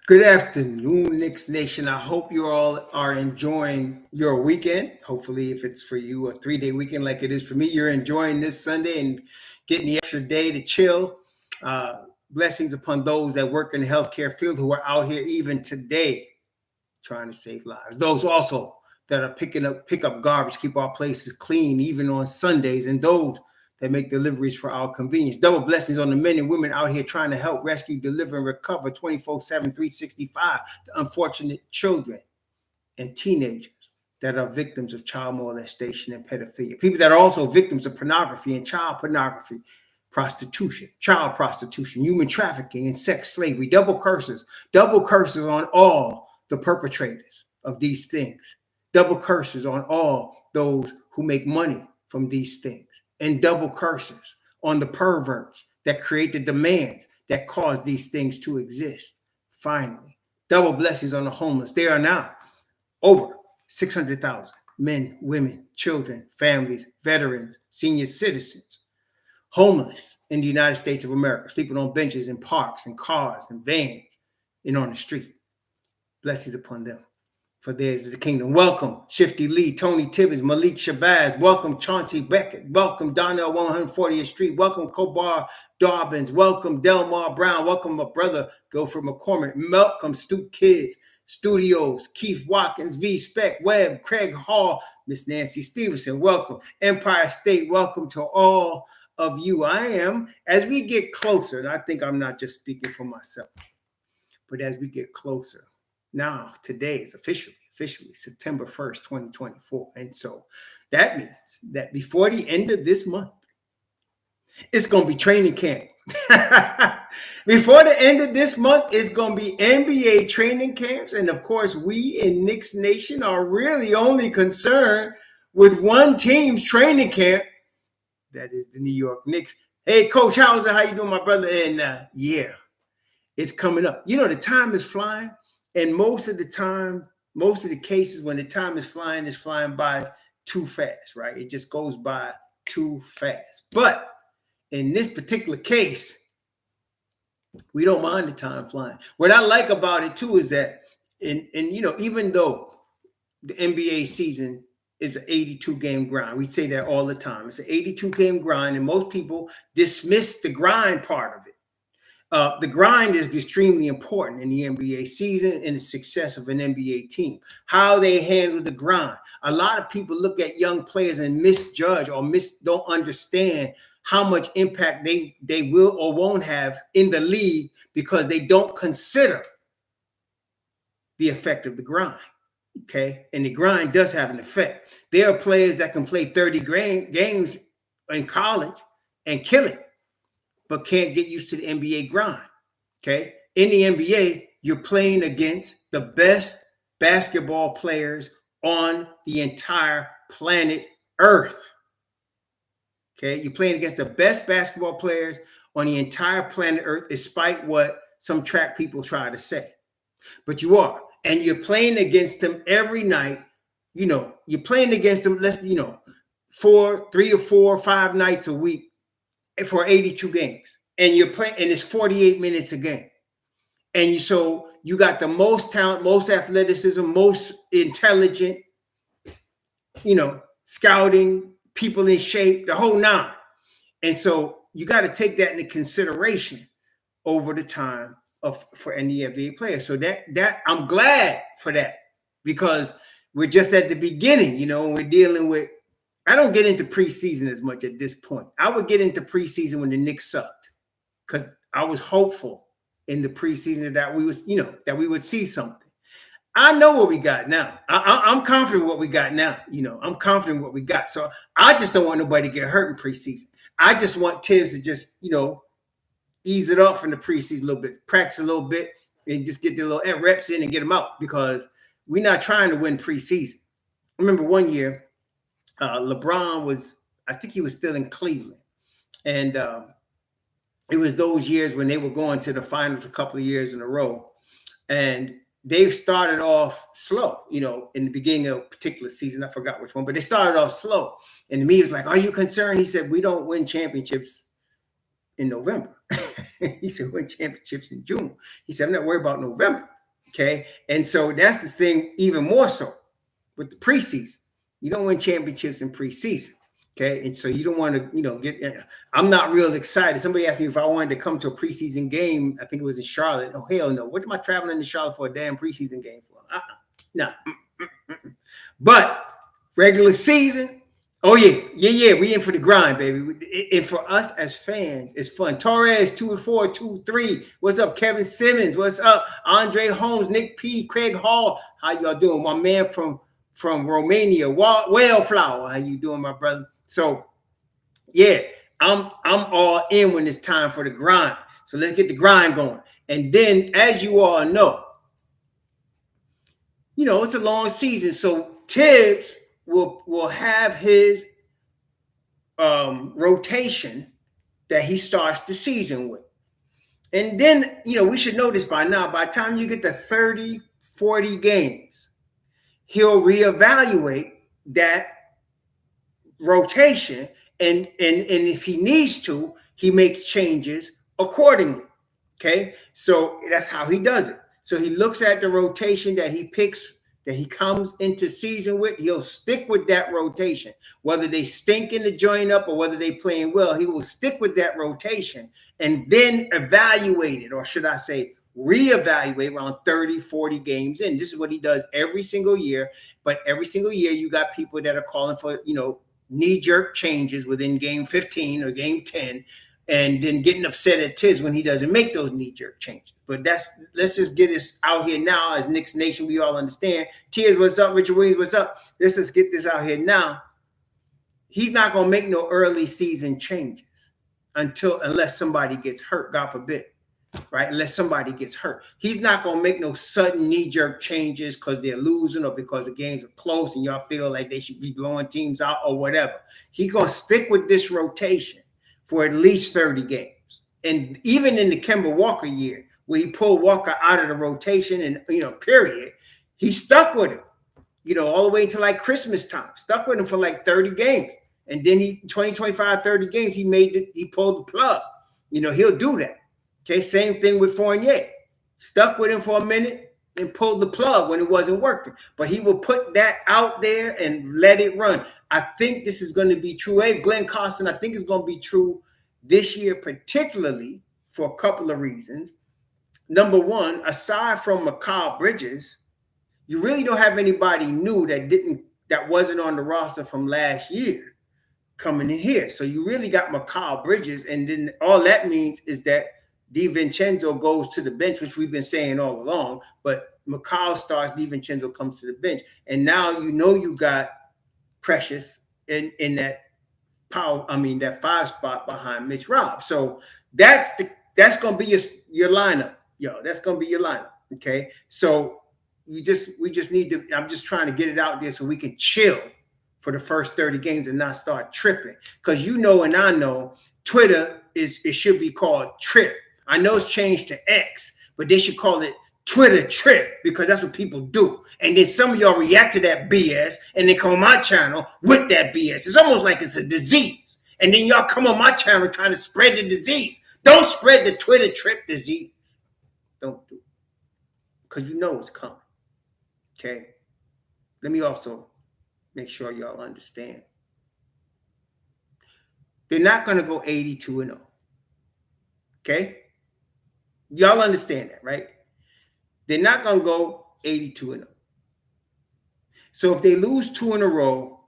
Good afternoon, Knicks Nation. I hope you all are enjoying your weekend. Hopefully, if it's for you a 3-day weekend like it is for me, you're enjoying this Sunday and getting the extra day to chill. Blessings upon those that work in the healthcare field who are out here even today trying to save lives. Those also that are pick up garbage, keep our places clean even on Sundays, and those that make deliveries for our convenience. Double blessings on the men and women out here trying to help rescue, deliver, and recover 24/7, 365, the unfortunate children and teenagers that are victims of child molestation and pedophilia. People that are also victims of pornography and child pornography, prostitution, child prostitution, human trafficking, and sex slavery. Double curses on all the perpetrators of these things. Double curses on all those who make money from these things. And double curses on the perverts that create the demands that cause these things to exist. Finally, double blessings on the homeless. They are now over 600,000 men, women, children, families, veterans, senior citizens, homeless in the United States of America, sleeping on benches in parks and cars and vans and on the street. Blessings upon them. For theirs is the kingdom. Welcome, Shifty Lee, Tony Tibbins, Malik Shabazz. Welcome, Chauncey Beckett. Welcome, Donnell 140th Street. Welcome, Kobar Dobbins. Welcome, Delmar Brown. Welcome, my brother, Gopher McCormick. Welcome, Stoop Kids Studios, Keith Watkins, V Spec, Webb, Craig Hall, Miss Nancy Stevenson. Welcome, Empire State. Welcome to all of you. I am, as we get closer, and I think I'm not just speaking for myself, but as we get closer. Now, today is officially September 1st, 2024. And so that means that before the end of this month, it's going to be training camp. Before the end of this month, it's going to be NBA training camps. And of course, we in Knicks Nation are really only concerned with one team's training camp. That is the New York Knicks. Hey, Coach Hauser, how you doing, my brother? And yeah, it's coming up. You know, the time is flying. And most of the cases when the time is flying by too fast, right? It just goes by too fast. But in this particular case, we don't mind the time flying. What I like about it too is that, even though the NBA season is an 82-game grind, we say that all the time. It's an 82-game grind, and most people dismiss the grind part of it. The grind is extremely important in the NBA season and the success of an NBA team. How they handle the grind. A lot of people look at young players and misjudge or don't understand how much impact they will or won't have in the league because they don't consider the effect of the grind. Okay, and the grind does have an effect. There are players that can play 30 games in college and kill it, but can't get used to the NBA grind, okay? In the NBA, you're playing against the best basketball players on the entire planet Earth, okay? You're playing against the best basketball players on the entire planet Earth, despite what some track people try to say. But you are, and you're playing against them every night. You know, you're playing against them, 3 or 4 or 5 nights a week for 82 games, and you're playing, and it's 48 minutes a game. And so you got the most talent, most athleticism, most intelligent, scouting, people in shape, the whole nine. And so you got to take that into consideration over the time for any NBA player. So that I'm glad for that, because we're just at the beginning, when we're dealing with. I don't get into preseason as much at this point. I would get into preseason when the Knicks sucked, because I was hopeful in the preseason that we would see something. I know what we got now. I'm confident what we got now. I'm confident what we got. So I just don't want nobody to get hurt in preseason. I just want Tibbs to just, ease it up from the preseason a little bit, practice a little bit, and just get the little reps in and get them out, because we're not trying to win preseason. I remember one year, LeBron I think he was still in Cleveland. And it was those years when they were going to the finals a couple of years in a row. And they started off slow, in the beginning of a particular season. I forgot which one, but they started off slow. And the media was like, "Are you concerned?" He said, "We don't win championships in November." He said, "Win championships in June." He said, "I'm not worried about November." Okay. And so that's the thing, even more so with the preseason. You don't win championships in preseason. Okay. And so you don't want to, I'm not real excited. Somebody asked me if I wanted to come to a preseason game. I think it was in Charlotte. Oh, hell no. What am I traveling to Charlotte for a damn preseason game for? No. But regular season, oh yeah. We in for the grind, baby. And for us as fans, it's fun. Torres 2-4, 2-3. What's up, Kevin Simmons? What's up, Andre Holmes, Nick P, Craig Hall? How y'all doing? My man from Romania, Whale-Flower. How you doing, my brother? So yeah, I'm all in when it's time for the grind. So let's get the grind going. And then, as you all know, it's a long season. So Tibbs will have his rotation that he starts the season with. And then, we should know this by now. By the time you get to 30, 40 games, he'll reevaluate that rotation. And if he needs to, he makes changes accordingly. Okay. So that's how he does it. So he looks at the rotation that he picks, that he comes into season with. He'll stick with that rotation, whether they stink in the joint up or whether they playing well. He will stick with that rotation and then evaluate it, or should I say reevaluate around 30, 40 games in. This is what he does every single year. But every single year, you got people that are calling for, knee-jerk changes within game 15 or game 10, and then getting upset at Tiz when he doesn't make those knee-jerk changes. But let's just get this out here now. As Knicks Nation, we all understand. Tiz, what's up? Richard Williams, what's up? Let's get this out here now. He's not going to make no early season changes unless somebody gets hurt, God forbid. Right? Unless somebody gets hurt. He's not going to make no sudden knee-jerk changes because they're losing or because the games are close and y'all feel like they should be blowing teams out or whatever. He's going to stick with this rotation for at least 30 games. And even in the Kemba Walker year, where he pulled Walker out of the rotation and, period, he stuck with him, all the way to like Christmas time. Stuck with him for like 30 games. And then 25, 30 games, he pulled the plug. He'll do that. Okay, same thing with Fournier. Stuck with him for a minute and pulled the plug when it wasn't working. But he will put that out there and let it run. I think this is going to be true. Hey, Glenn Costin, I think it's going to be true this year, particularly for a couple of reasons. Number one, aside from Mikal Bridges, you really don't have anybody new that wasn't on the roster from last year coming in here. So you really got Mikal Bridges, and then all that means is that DiVincenzo goes to the bench, which we've been saying all along, but Mikal starts, DiVincenzo comes to the bench. And now you got Precious in that that 5 spot behind Mitch Robb. So that's gonna be your lineup, That's gonna be your lineup. Okay. So we just need to, I'm just trying to get it out there so we can chill for the first 30 games and not start tripping. Because and I know Twitter it should be called Trip. I know it's changed to X, but they should call it Twitter Trip because that's what people do. And then some of y'all react to that BS and then come on my channel with that BS. It's almost like it's a disease. And then y'all come on my channel trying to spread the disease. Don't spread the Twitter Trip disease. Don't do it. Because it's coming. Okay? Let me also make sure y'all understand. They're not going to go 82-0. Okay? Y'all understand that, right? They're not going to go 82-0. So if they lose 2 in a row,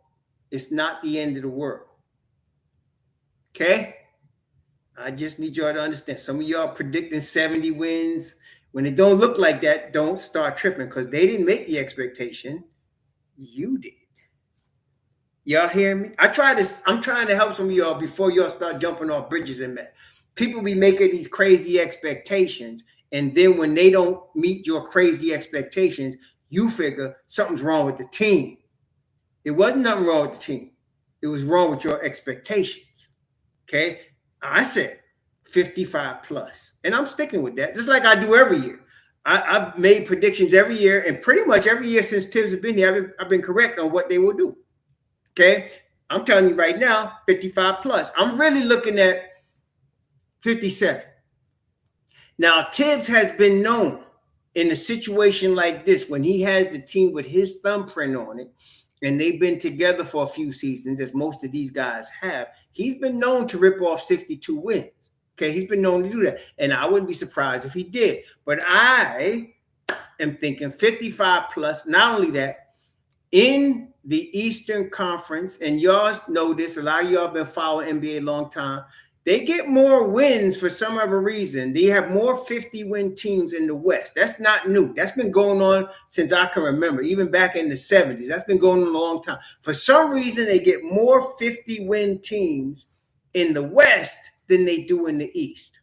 it's not the end of the world. Okay? I just need y'all to understand. Some of y'all predicting 70 wins. When it don't look like that, don't start tripping because they didn't make the expectation. You did. Y'all hear me? I'm trying to help some of y'all before y'all start jumping off bridges and mess. People be making these crazy expectations, and then when they don't meet your crazy expectations, you figure something's wrong with the team. It wasn't nothing wrong with the team. It was wrong with your expectations. Okay? I said 55 plus, and I'm sticking with that, just like I do every year. I've made predictions every year, and pretty much every year since Tibbs has been here, I've been correct on what they will do. Okay? I'm telling you right now, 55 plus. I'm really looking at 57. Now, Tibbs has been known in a situation like this, when he has the team with his thumbprint on it, and they've been together for a few seasons, as most of these guys have, he's been known to rip off 62 wins. Okay, he's been known to do that. And I wouldn't be surprised if he did. But I am thinking 55 plus. Not only that, in the Eastern Conference, and y'all know this, a lot of y'all been following NBA a long time, they get more wins for some other reason. They have more 50-win teams in the West. That's not new. That's been going on since I can remember, even back in the 70s. That's been going on a long time. For some reason, they get more 50-win teams in the West than they do in the East.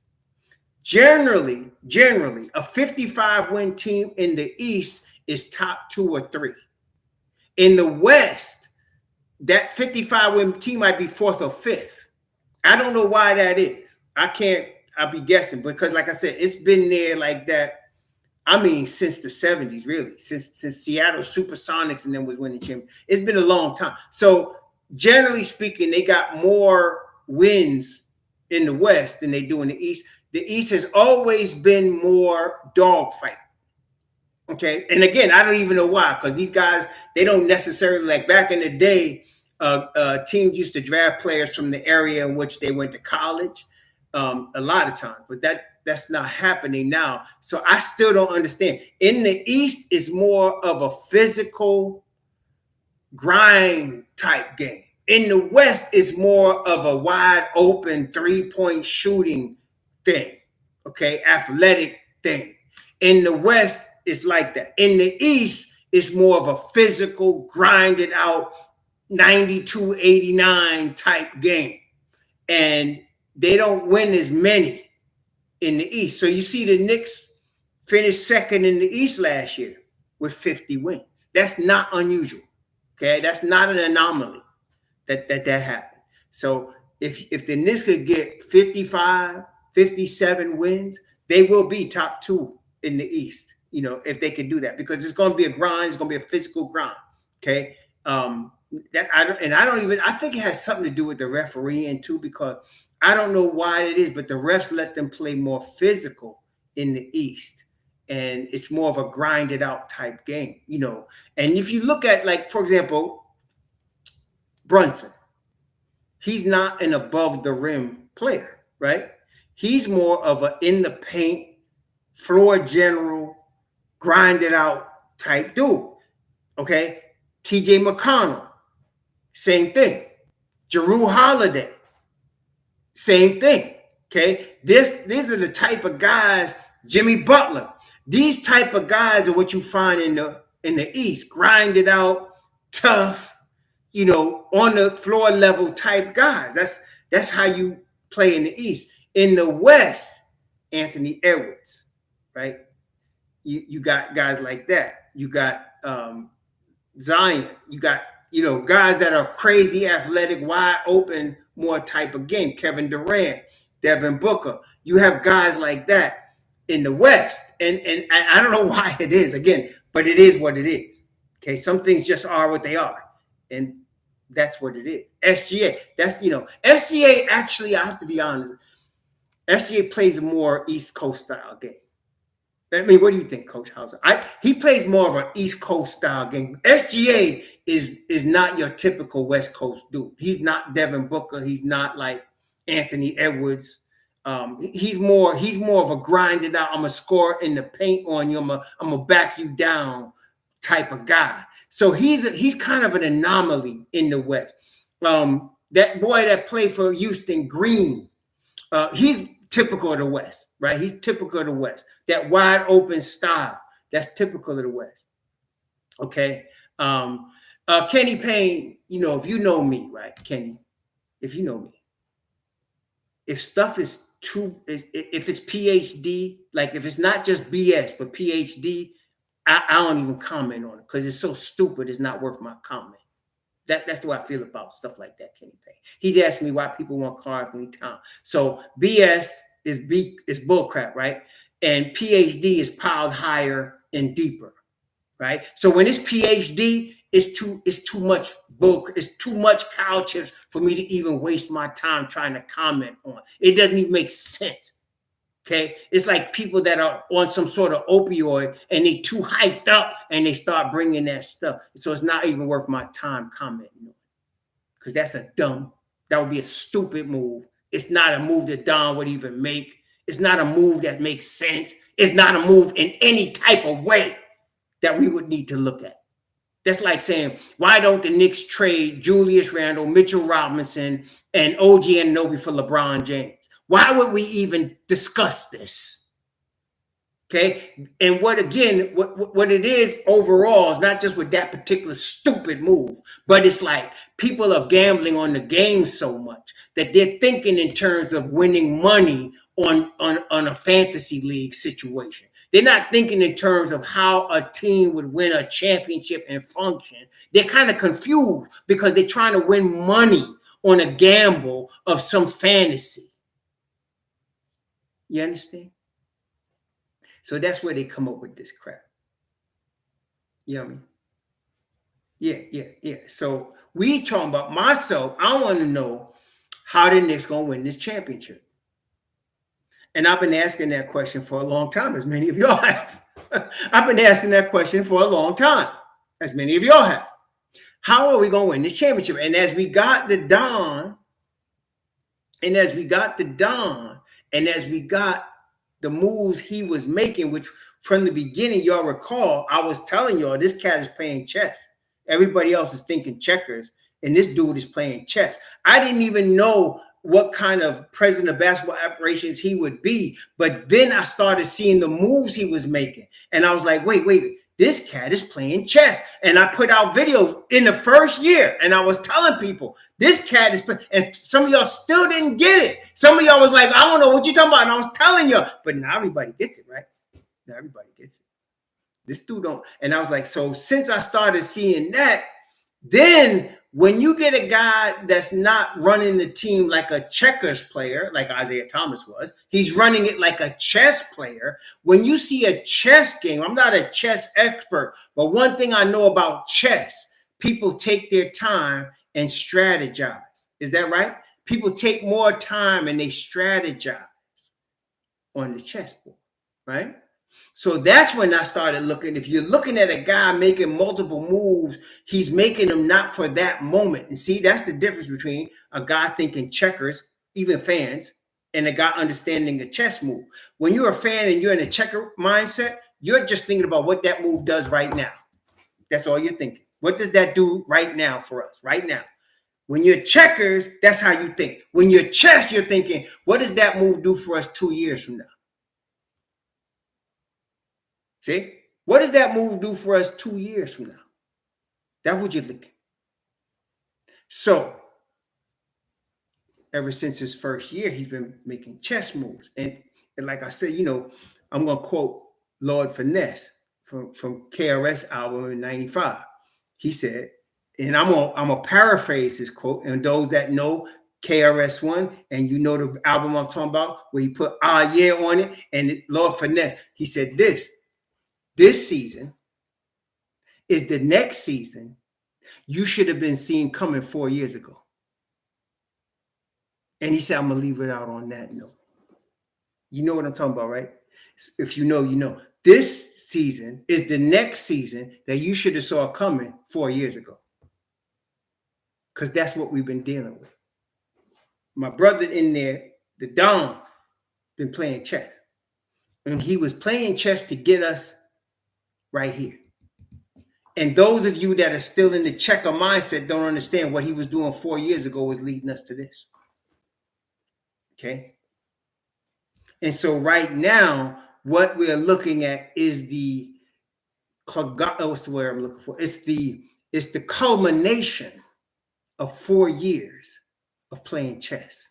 Generally, a 55-win team in the East is top 2 or 3. In the West, that 55-win team might be 4th or 5th. I don't know why that is. I'll be guessing, because like I said, it's been there like that. I mean, since the 70s, really, since Seattle Supersonics and then was winning champions. It's been a long time. So generally speaking, they got more wins in the West than they do in the East. The East has always been more dogfight. Okay. And again, I don't even know why, because these guys, they don't necessarily, like back in the day, teams used to draft players from the area in which they went to college a lot of times, but that's not happening now. So I still don't understand. In the East, is more of a physical grind type game. In the West, is more of a wide open 3-point shooting thing. Okay, athletic thing. In the West, it's like that. In the East, it's more of a physical, grinded out 92-89 type game. And they don't win as many in the East. So you see the Knicks finished second in the East last year with 50 wins. That's not unusual. Okay, that's not an anomaly that happened. So if the Knicks could get 55, 57 wins, they will be top 2 in the East, if they could do that, because it's going to be a grind. It's going to be a physical grind. Okay. I think it has something to do with the refereeing too, because I don't know why it is, but the refs let them play more physical in the East, and it's more of a grinded out type game, And if you look at, like, for example, Brunson, he's not an above the rim player, right? He's more of a in the paint, floor general, grinded out type dude. Okay. TJ McConnell, same thing. Jrue Holiday, same thing. Okay. These are the type of guys, Jimmy Butler. These type of guys are what you find in the East, grinded out, tough, on the floor level type guys. That's how you play in the East. In the West, Anthony Edwards, right? You got guys like that. You got Zion. You got, guys that are crazy, athletic, wide open, more type of game. Kevin Durant, Devin Booker. You have guys like that in the West. And I don't know why it is, again, but it is what it is. Okay, some things just are what they are. And that's what it is. SGA, SGA, actually, I have to be honest, SGA plays a more East Coast style game. I mean, what do you think, Coach Hauser? He plays more of an East Coast style game. SGA is not your typical West Coast dude. He's not Devin Booker. He's not like Anthony Edwards. He's more of a grinded out, I'm gonna score in the paint on you, I'm gonna back you down type of guy. So he's kind of an anomaly in the West. That boy that played for Houston, Green, he's typical of the West, right? He's typical of the West. That wide open style, that's typical of the West. Okay. Kenny Payne, if you know me, right, Kenny, if you know me, if stuff is if it's PhD, like if it's not just BS, but PhD, I don't even comment on it because it's so stupid, it's not worth my comment. That's the way I feel about stuff like that, Kenny Payne. He's asking me why people want Karl Anthony Towns. So BS is bullcrap, right? And PhD is piled higher and deeper, right? So when it's PhD, it's too much bull. It's too much cow chips for me to even waste my time trying to comment on. It doesn't even make sense. Okay, it's like people that are on some sort of opioid and they too hyped up and they start bringing that stuff. So it's not even worth my time commenting, because that would be a stupid move. It's not a move that Don would even make. It's not a move that makes sense. It's not a move in any type of way that we would need to look at. That's like saying, why don't the Knicks trade Julius Randle, Mitchell Robinson, and OG Anunoby for LeBron James? Why would we even discuss this? Okay, and what it is overall is not just with that particular stupid move, but it's like people are gambling on the game so much that they're thinking in terms of winning money on a fantasy league situation. They're not thinking in terms of how a team would win a championship and function. They're kind of confused because they're trying to win money on a gamble of some fantasy. You understand? So that's where they come up with this crap. You know what I mean? Yeah. So we talking about myself. I want to know how the Knicks gonna win this championship. And I've been asking that question for a long time, as many of y'all have. I've been asking that question for a long time, as many of y'all have. How are we gonna win this championship? And as we got the Don, and as we got the moves he was making, which from the beginning, y'all recall, I was telling y'all this cat is playing chess. Everybody else is thinking checkers, and this dude is playing chess. I didn't even know what kind of president of basketball operations he would be, but then I started seeing the moves he was making, and I was like, wait, this cat is playing chess. And I put out videos in the first year, and I was telling people, this cat is playing, and some of y'all still didn't get it. Some of y'all was like, I don't know what you're talking about, and I was telling y'all, but now everybody gets it, right? Now everybody gets it. This dude don't. And I was like, so since I started seeing that, then when you get a guy that's not running the team like a checkers player, like Isaiah Thomas was, he's running it like a chess player. When you see a chess game, I'm not a chess expert, but one thing I know about chess, people take their time and strategize. Is that right? People take more time and they strategize on the chessboard, right? So that's when I started looking. If you're looking at a guy making multiple moves, he's making them not for that moment. And see, that's the difference between a guy thinking checkers, even fans, and a guy understanding a chess move. When you're a fan and you're in a checker mindset, you're just thinking about what that move does right now. That's all you're thinking. What does that do right now for us, right now? When you're checkers, that's how you think. When you're chess, you're thinking, what does that move do for us 2 years from now? See? What does that move do for us 2 years from now? That's what you're thinking. So, ever since his first year, he's been making chess moves. And like I said, I'm going to quote Lord Finesse from KRS album in 95. He said, and I'm gonna paraphrase his quote, and those that know KRS-One and you know the album I'm talking about, where he put "Ah Yeah" on it, and Lord Finesse, he said this season is the next season you should have been seen coming 4 years ago. And he said, I'm going to leave it out on that note. You know what I'm talking about, right? If you know, you know. This season is the next season that you should have saw coming 4 years ago. Because that's what we've been dealing with. My brother in there, the Don, been playing chess. And he was playing chess to get us right here. And those of you that are still in the checker mindset don't understand what he was doing 4 years ago was leading us to this. Okay. And so right now, what we're looking at is what's the word I'm looking for? It's the culmination of 4 years of playing chess.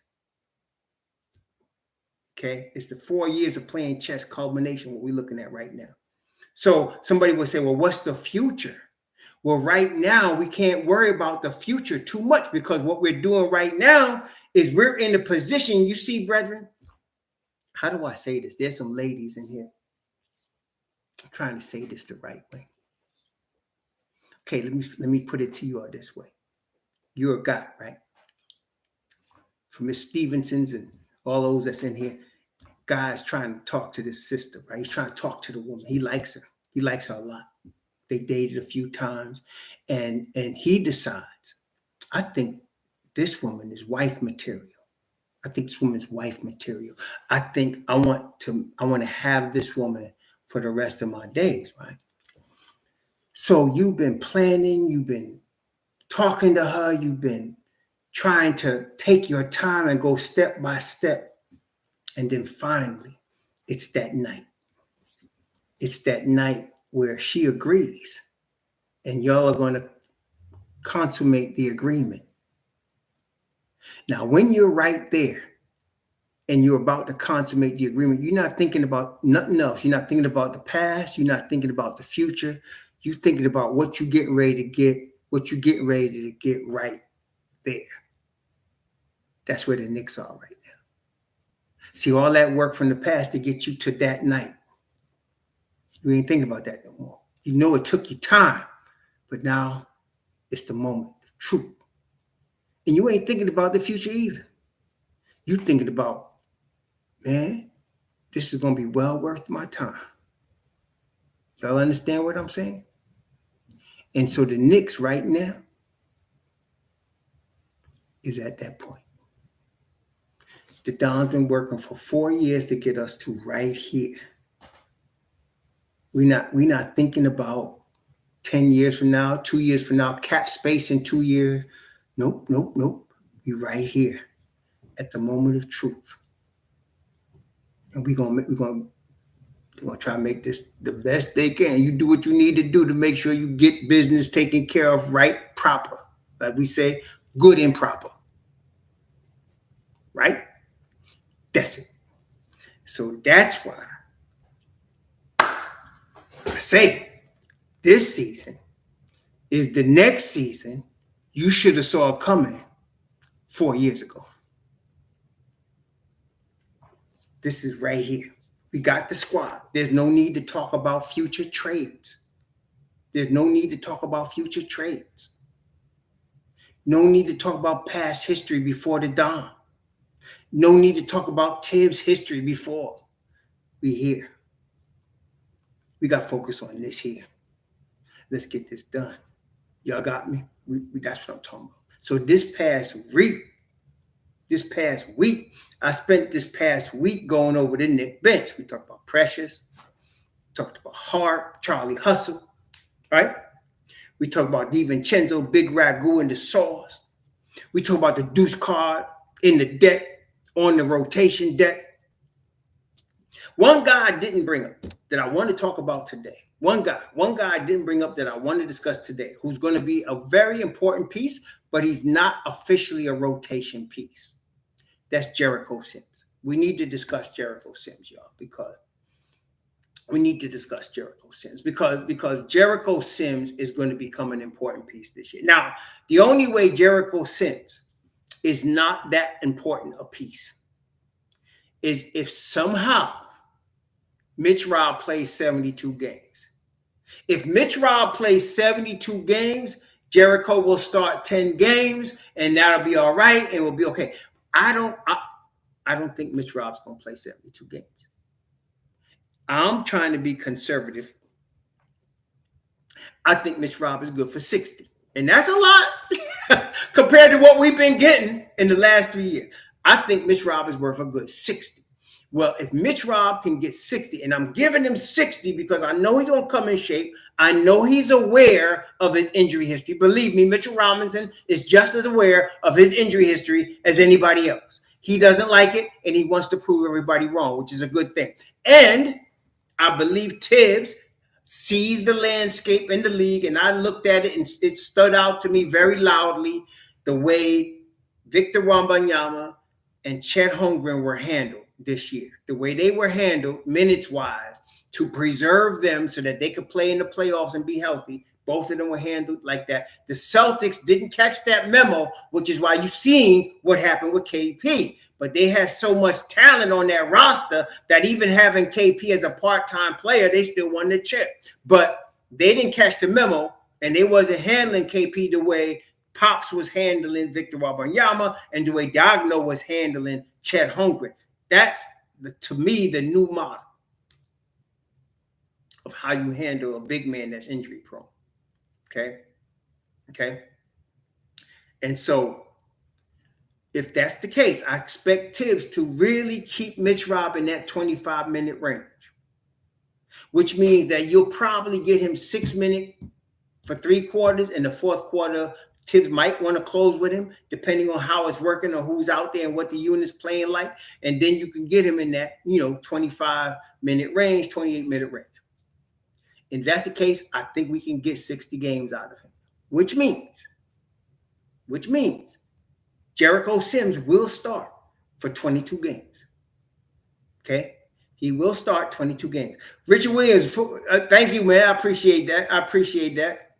Okay. It's the 4 years of playing chess culmination, what we're looking at right now. So somebody will say, well, what's the future? Well, right now, we can't worry about the future too much, because what we're doing right now is we're in the position, you see, brethren, how do I say this? There's some ladies in here. I'm trying to say this the right way. Okay, let me put it to you all this way. You're a guy, right? For Miss Stevenson's and all those that's in here. guy's trying to talk to this sister, right? He's trying to talk to the woman. He likes her. He likes her a lot. They dated a few times, and he decides, I think this woman is wife material. I think this woman's wife material. I think I want to have this woman for the rest of my days, right? So you've been planning, you've been talking to her, you've been trying to take your time and go step by step. And then finally, it's that night. It's that night where she agrees and y'all are going to consummate the agreement. Now, when you're right there and you're about to consummate the agreement, you're not thinking about nothing else. You're not thinking about the past. You're not thinking about the future. You're thinking about what you're getting ready to get, what you're getting ready to get right there. That's where the Knicks are right now. See, all that work from the past to get you to that night. You ain't thinking about that no more. You know it took you time, but now it's the moment of truth. And you ain't thinking about the future either. You're thinking about, man, this is going to be well worth my time. Y'all understand what I'm saying? And so the Knicks right now is at that point. The Don's been working for 4 years to get us to right here. We're not thinking about 10 years from now, 2 years from now, cap space in 2 years. Nope. We're right here at the moment of truth. And we're gonna try to make this the best they can. You do what you need to do to make sure you get business taken care of right, proper. Like we say, good and proper. Right? That's it. So that's why I say this season is the next season you should have saw coming 4 years ago. This is right here. We got the squad. There's no need to talk about future trades. There's no need to talk about future trades. No need to talk about past history before the Don. No need to talk about Tibbs' history before we here. We got focus on this here. Let's get this done. Y'all got me? That's what I'm talking about. So this past week, I spent this past week going over the Knicks bench. We talked about Precious, talked about Hart, Charlie Hustle, right? We talked about DiVincenzo, Big Ragu, and the sauce. We talked about the deuce card in the deck, on the rotation deck. One guy I didn't bring up that I want to talk about today. One guy I didn't bring up that I want to discuss today, who's going to be a very important piece, but he's not officially a rotation piece. That's Jericho Sims. We need to discuss Jericho Sims, y'all, because Jericho Sims is going to become an important piece this year. Now, the only way Jericho Sims is not that important a piece is if somehow Mitch Robb plays 72 games. If Mitch Robb plays 72 games, Jericho will start 10 games, and that'll be all right, and we'll be okay. I don't think Mitch Robb's going to play 72 games. I'm trying to be conservative. I think Mitch Robb is good for 60. And that's a lot compared to what we've been getting in the last 3 years. I think Mitch Robb is worth a good 60. Well, if Mitch Robb can get 60, and I'm giving him 60 because I know he's going to come in shape. I know he's aware of his injury history. Believe me, Mitchell Robinson is just as aware of his injury history as anybody else. He doesn't like it, and he wants to prove everybody wrong, which is a good thing. And I believe Tibbs sees the landscape in the league, and I looked at it, and it stood out to me very loudly the way Victor Wembanyama and Chet Holmgren were handled this year. The way they were handled minutes-wise to preserve them so that they could play in the playoffs and be healthy. Both of them were handled like that. The Celtics didn't catch that memo, which is why you're seeing what happened with KP. But they had so much talent on that roster that even having KP as a part-time player, they still won the chip. But they didn't catch the memo, and they wasn't handling KP the way Pops was handling Victor Wembanyama and the way Diagno was handling Chet Holmgren. That's to me, the new model of how you handle a big man that's injury prone. Okay. Okay. And so if that's the case, I expect Tibbs to really keep Mitch Rob in that 25-minute range, which means that you'll probably get him 6 minutes for 3/4. In the fourth quarter, Tibbs might want to close with him, depending on how it's working or who's out there and what the unit's playing like. And then you can get him in that, 25-minute range, 28-minute range. If that's the case, I think we can get 60 games out of him, which means Jericho Sims will start for 22 games. Okay? He will start 22 games. Richard Williams, thank you, man. I appreciate that.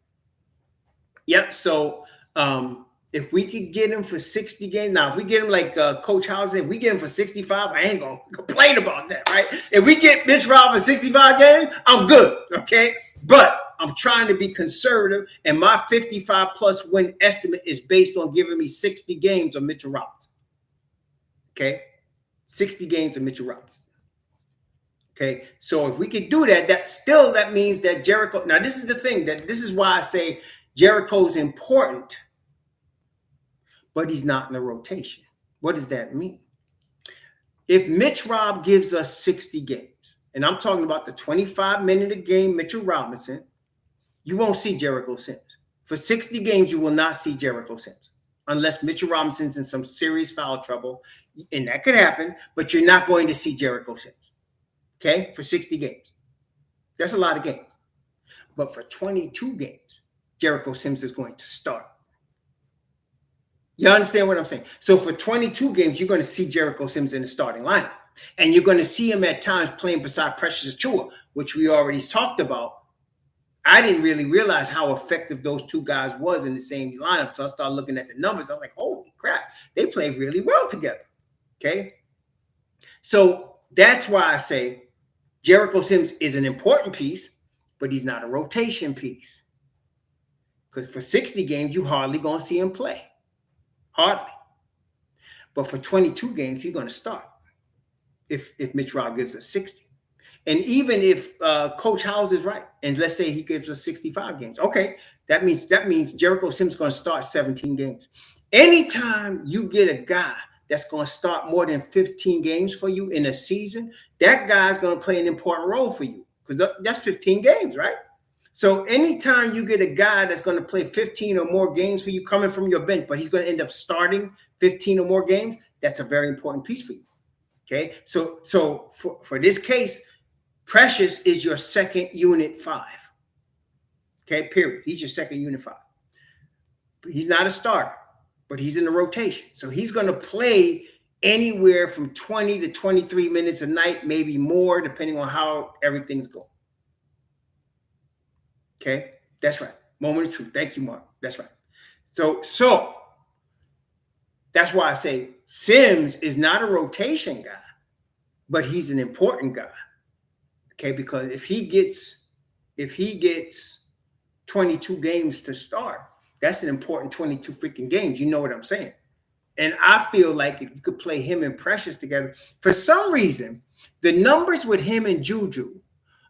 Yep. So if we could get him for 60 games, now if we get him like Coach House said, we get him for 65, I ain't gonna complain about that, right? If we get Mitch Rob for 65 games, I'm good. Okay. But I'm trying to be conservative, and my 55 plus win estimate is based on giving me 60 games of Mitchell Robinson. Okay. 60 games of Mitchell Robinson. Okay, so if we could do that, that means that Jericho. Now, this is the thing, this is why I say Jericho's important, but he's not in the rotation. What does that mean? If Mitch Rob gives us 60 games, and I'm talking about the 25-minute a game Mitchell Robinson, you won't see Jericho Sims. For 60 games, you will not see Jericho Sims unless Mitchell Robinson's in some serious foul trouble, and that could happen, but you're not going to see Jericho Sims. Okay, for 60 games. That's a lot of games. But for 22 games, Jericho Sims is going to start. You understand what I'm saying? So for 22 games, you're going to see Jericho Sims in the starting lineup. And you're going to see him at times playing beside Precious Achiuwa, which we already talked about. I didn't really realize how effective those two guys was in the same lineup. So I started looking at the numbers. I'm like, holy crap, they play really well together. Okay? So that's why I say Jericho Sims is an important piece, but he's not a rotation piece. Because for 60 games, you hardly going to see him play. Hardly. But for 22 games, he's going to start if Mitch Rob gives us 60. And even if Coach Howes is right, and let's say he gives us 65 games, okay, that means Jericho Sims is going to start 17 games. Anytime you get a guy that's going to start more than 15 games for you in a season, that guy's going to play an important role for you because that's 15 games, right? So anytime you get a guy that's going to play 15 or more games for you coming from your bench, but he's going to end up starting 15 or more games, that's a very important piece for you. Okay, so for this case, Precious is your second unit 5. Okay, period. He's your second unit 5. But he's not a starter, but he's in the rotation. So he's going to play anywhere from 20 to 23 minutes a night, maybe more, depending on how everything's going. Okay, that's right. Moment of truth. Thank you, Mark. That's right. So that's why I say Sims is not a rotation guy, but he's an important guy. Okay, because if he gets 22 games to start, that's an important 22 freaking games. You know what I'm saying? And I feel like if you could play him and Precious together, for some reason, the numbers with him and Juju,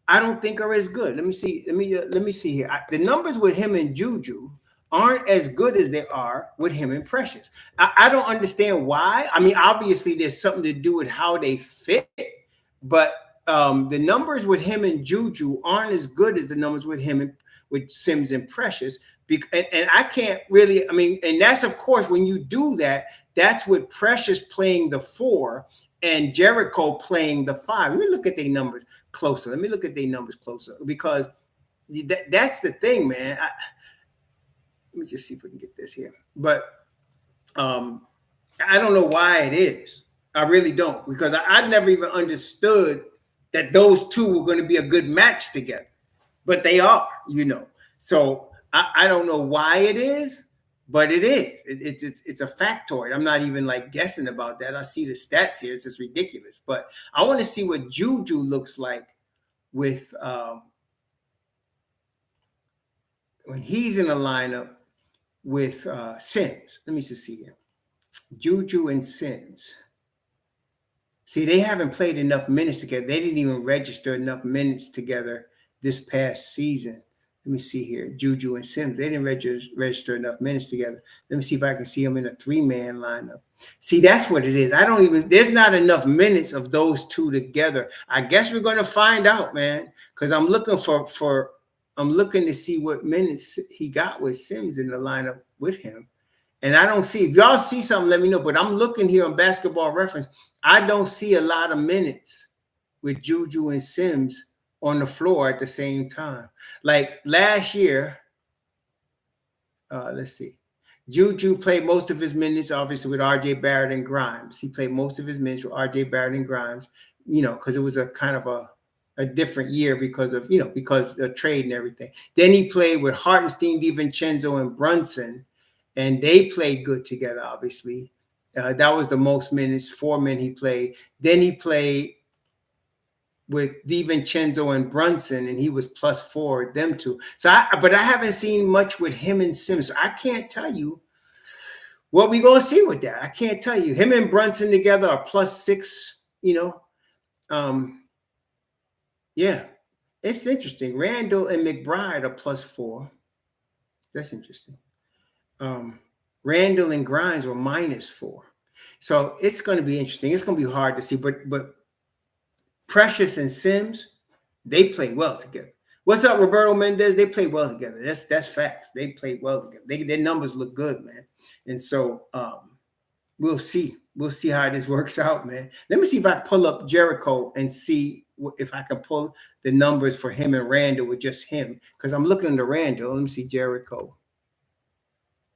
I don't think are as good. Let me see here. The numbers with him and Juju aren't as good as they are with him and Precious. I don't understand why. I mean, obviously, there's something to do with how they fit, but the numbers with him and Juju aren't as good as the numbers with him and with Sims and Precious. And I can't really, I mean, and that's, of course, when you do that, that's with Precious playing the 4 and Jericho playing the 5. Let me look at their numbers closer. Because that's the thing, man. Let me just see if we can get this here. But I don't know why it is. I really don't, because I never even understood that those two were going to be a good match together. But they are, So I don't know why it is, but it is. It's a factoid. I'm not even like guessing about that. I see the stats here. It's just ridiculous. But I want to see what Juju looks like with when he's in a lineup with Sims. Let me just see here. Juju and Sims. See, they haven't played enough minutes together. They didn't even register enough minutes together this past season. Let me see here. Juju and Sims, they didn't register enough minutes together. Let me see if I can see them in a 3-man lineup. See, that's what it is. There's not enough minutes of those two together. I guess we're going to find out, man, because I'm looking I'm looking to see what minutes he got with Sims in the lineup with him. And I don't see, if y'all see something, let me know. But I'm looking here on Basketball Reference. I don't see a lot of minutes with Juju and Sims on the floor at the same time. Like last year, let's see. Juju played most of his minutes, obviously, with RJ Barrett and Grimes. He played most of his minutes with RJ Barrett and Grimes, because it was a kind of a different year because of the trade and everything. Then he played with Hartenstein, DiVincenzo, and Brunson, and they played good together, obviously. That was the most minutes, 4 men he played. Then he played with DiVincenzo and Brunson, and he was +4, them two. But I haven't seen much with him and Sims. So I can't tell you what we gonna see with that. I can't tell you. Him and Brunson together are +6. Yeah, it's interesting. Randall and McBride are +4. That's interesting. Randall and Grimes were -4. So it's going to be interesting. It's going to be hard to see, but Precious and Sims, they play well together. What's up, Roberto Mendez? They play well together. That's facts. They play well together. Their numbers look good, man. And so we'll see. We'll see how this works out, man. Let me see if I pull up Jericho and see if I can pull the numbers for him and Randall with just him. Because I'm looking into Randall. Let me see Jericho.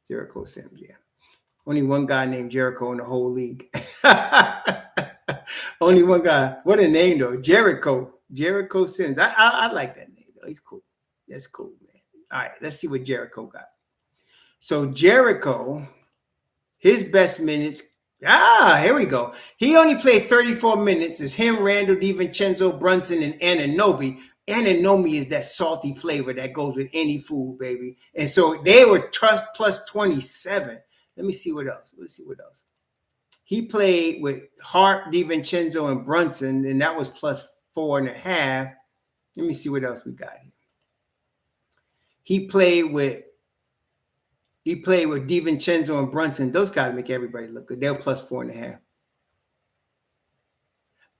Jericho Sims, yeah. Only one guy named Jericho in the whole league. Only one guy. What a name, though. Jericho. Jericho Sims. I like that name, though. He's cool. That's cool, man. All right, let's see what Jericho got. So Jericho, his best minutes. Here we go. He only played 34 minutes. It's him, Randall, DiVincenzo, Brunson, and Anunoby. Anunoby is that salty flavor that goes with any food, baby. And so they were +27. Let me see what else. Let's see what else. He played with Hart, DiVincenzo, and Brunson, and that was +4.5. Let me see what else we got here. He played with DiVincenzo and Brunson. Those guys make everybody look good. They're +4.5.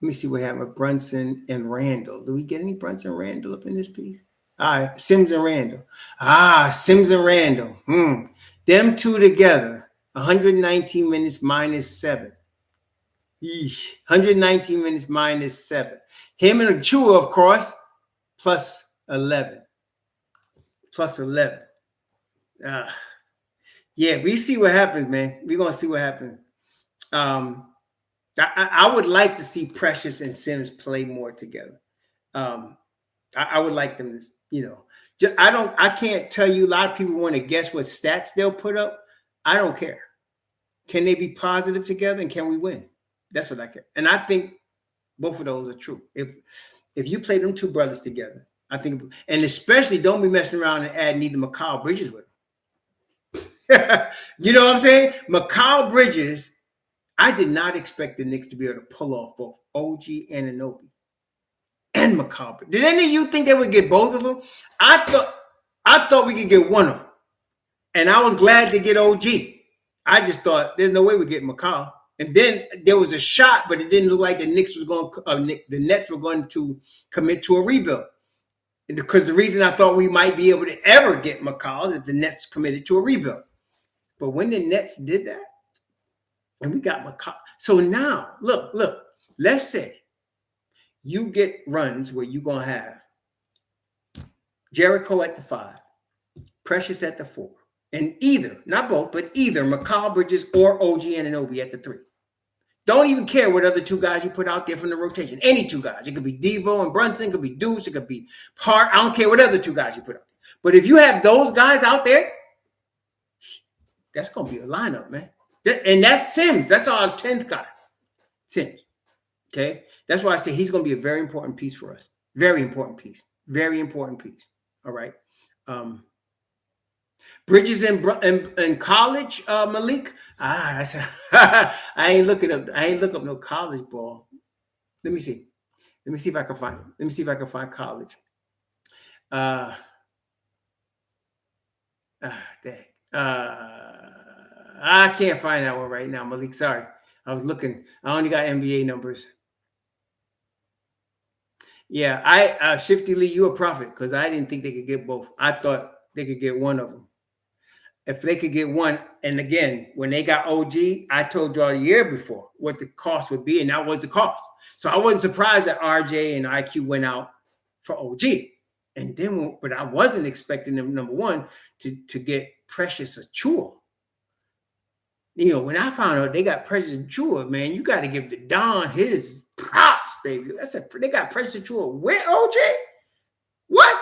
Let me see what happened with Brunson and Randall. Do we get any Brunson and Randall up in this piece? All right, Sims and Randall. Sims and Randall. Them two together, 119 minutes -7. 119 minutes -7. Him and Achua, of course, +11. +11. Yeah, we see what happens, man. We're going to see what happens. I would like to see Precious and Sims play more together. I would like them to, I can't tell you. A lot of people want to guess what stats they'll put up. I don't care. Can they be positive together, and can we win? That's what I care. And I think both of those are true. If you play them two brothers together, I think, and especially don't be messing around and adding either Mikal Bridges with them. You know what I'm saying? Mikal Bridges, I did not expect the Knicks to be able to pull off both OG Anunoby and Mikal Bridges. Did any of you think they would get both of them? I thought we could get one of them. And I was glad to get OG. I just thought there's no way we get Mikal. And then there was a shot, but it didn't look like the Nets were going to commit to a rebuild. Because the reason I thought we might be able to ever get Mikal is if the Nets committed to a rebuild. But when the Nets did that, and we got Mikal. So now, look, let's say you get runs where you're going to have Jericho at the 5, Precious at the 4, and either, not both, but either Mikal Bridges or OG Anunoby at the 3. Don't even care what other two guys you put out there from the rotation. Any two guys. It could be Devo and Brunson. It could be Deuce. It could be Hart. I don't care what other two guys you put out there. But if you have those guys out there, that's going to be a lineup, man. And that's Sims. That's our 10th guy. Sims. Okay? That's why I say he's going to be a very important piece for us. Very important piece. Very important piece. All right? Bridges in college, Malik. I ain't looking up. I ain't look up no college ball. Let me see. Let me see if I can find it. Let me see if I can find college. Uh, Dang. I can't find that one right now, Malik. Sorry. I was looking. I only got NBA numbers. Yeah, Shifty Lee, you a prophet because I didn't think they could get both. I thought they could get one of them. If they could get one, and again, when they got OG, I told y'all the year before what the cost would be, and that was the cost. So I wasn't surprised that RJ and IQ went out for OG. And then, but I wasn't expecting them, number one, to get Precious Achua. You know, when I found out they got Precious Achua, man, you got to give the Don his props, baby. They got Precious Achua with OJ. What?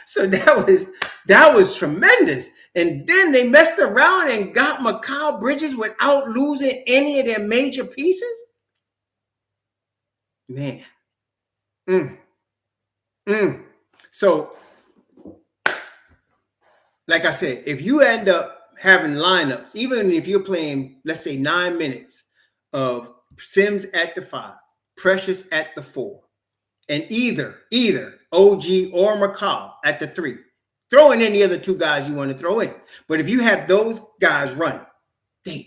So that was tremendous. And then they messed around and got Mikal Bridges without losing any of their major pieces. Man. So, like I said, if you end up having lineups, even if you're playing, let's say 9 minutes of Sims at the 5, Precious at the 4, and either OG or Mikal at the 3, throw in any other 2 guys you want to throw in. But if you have those guys running, damn.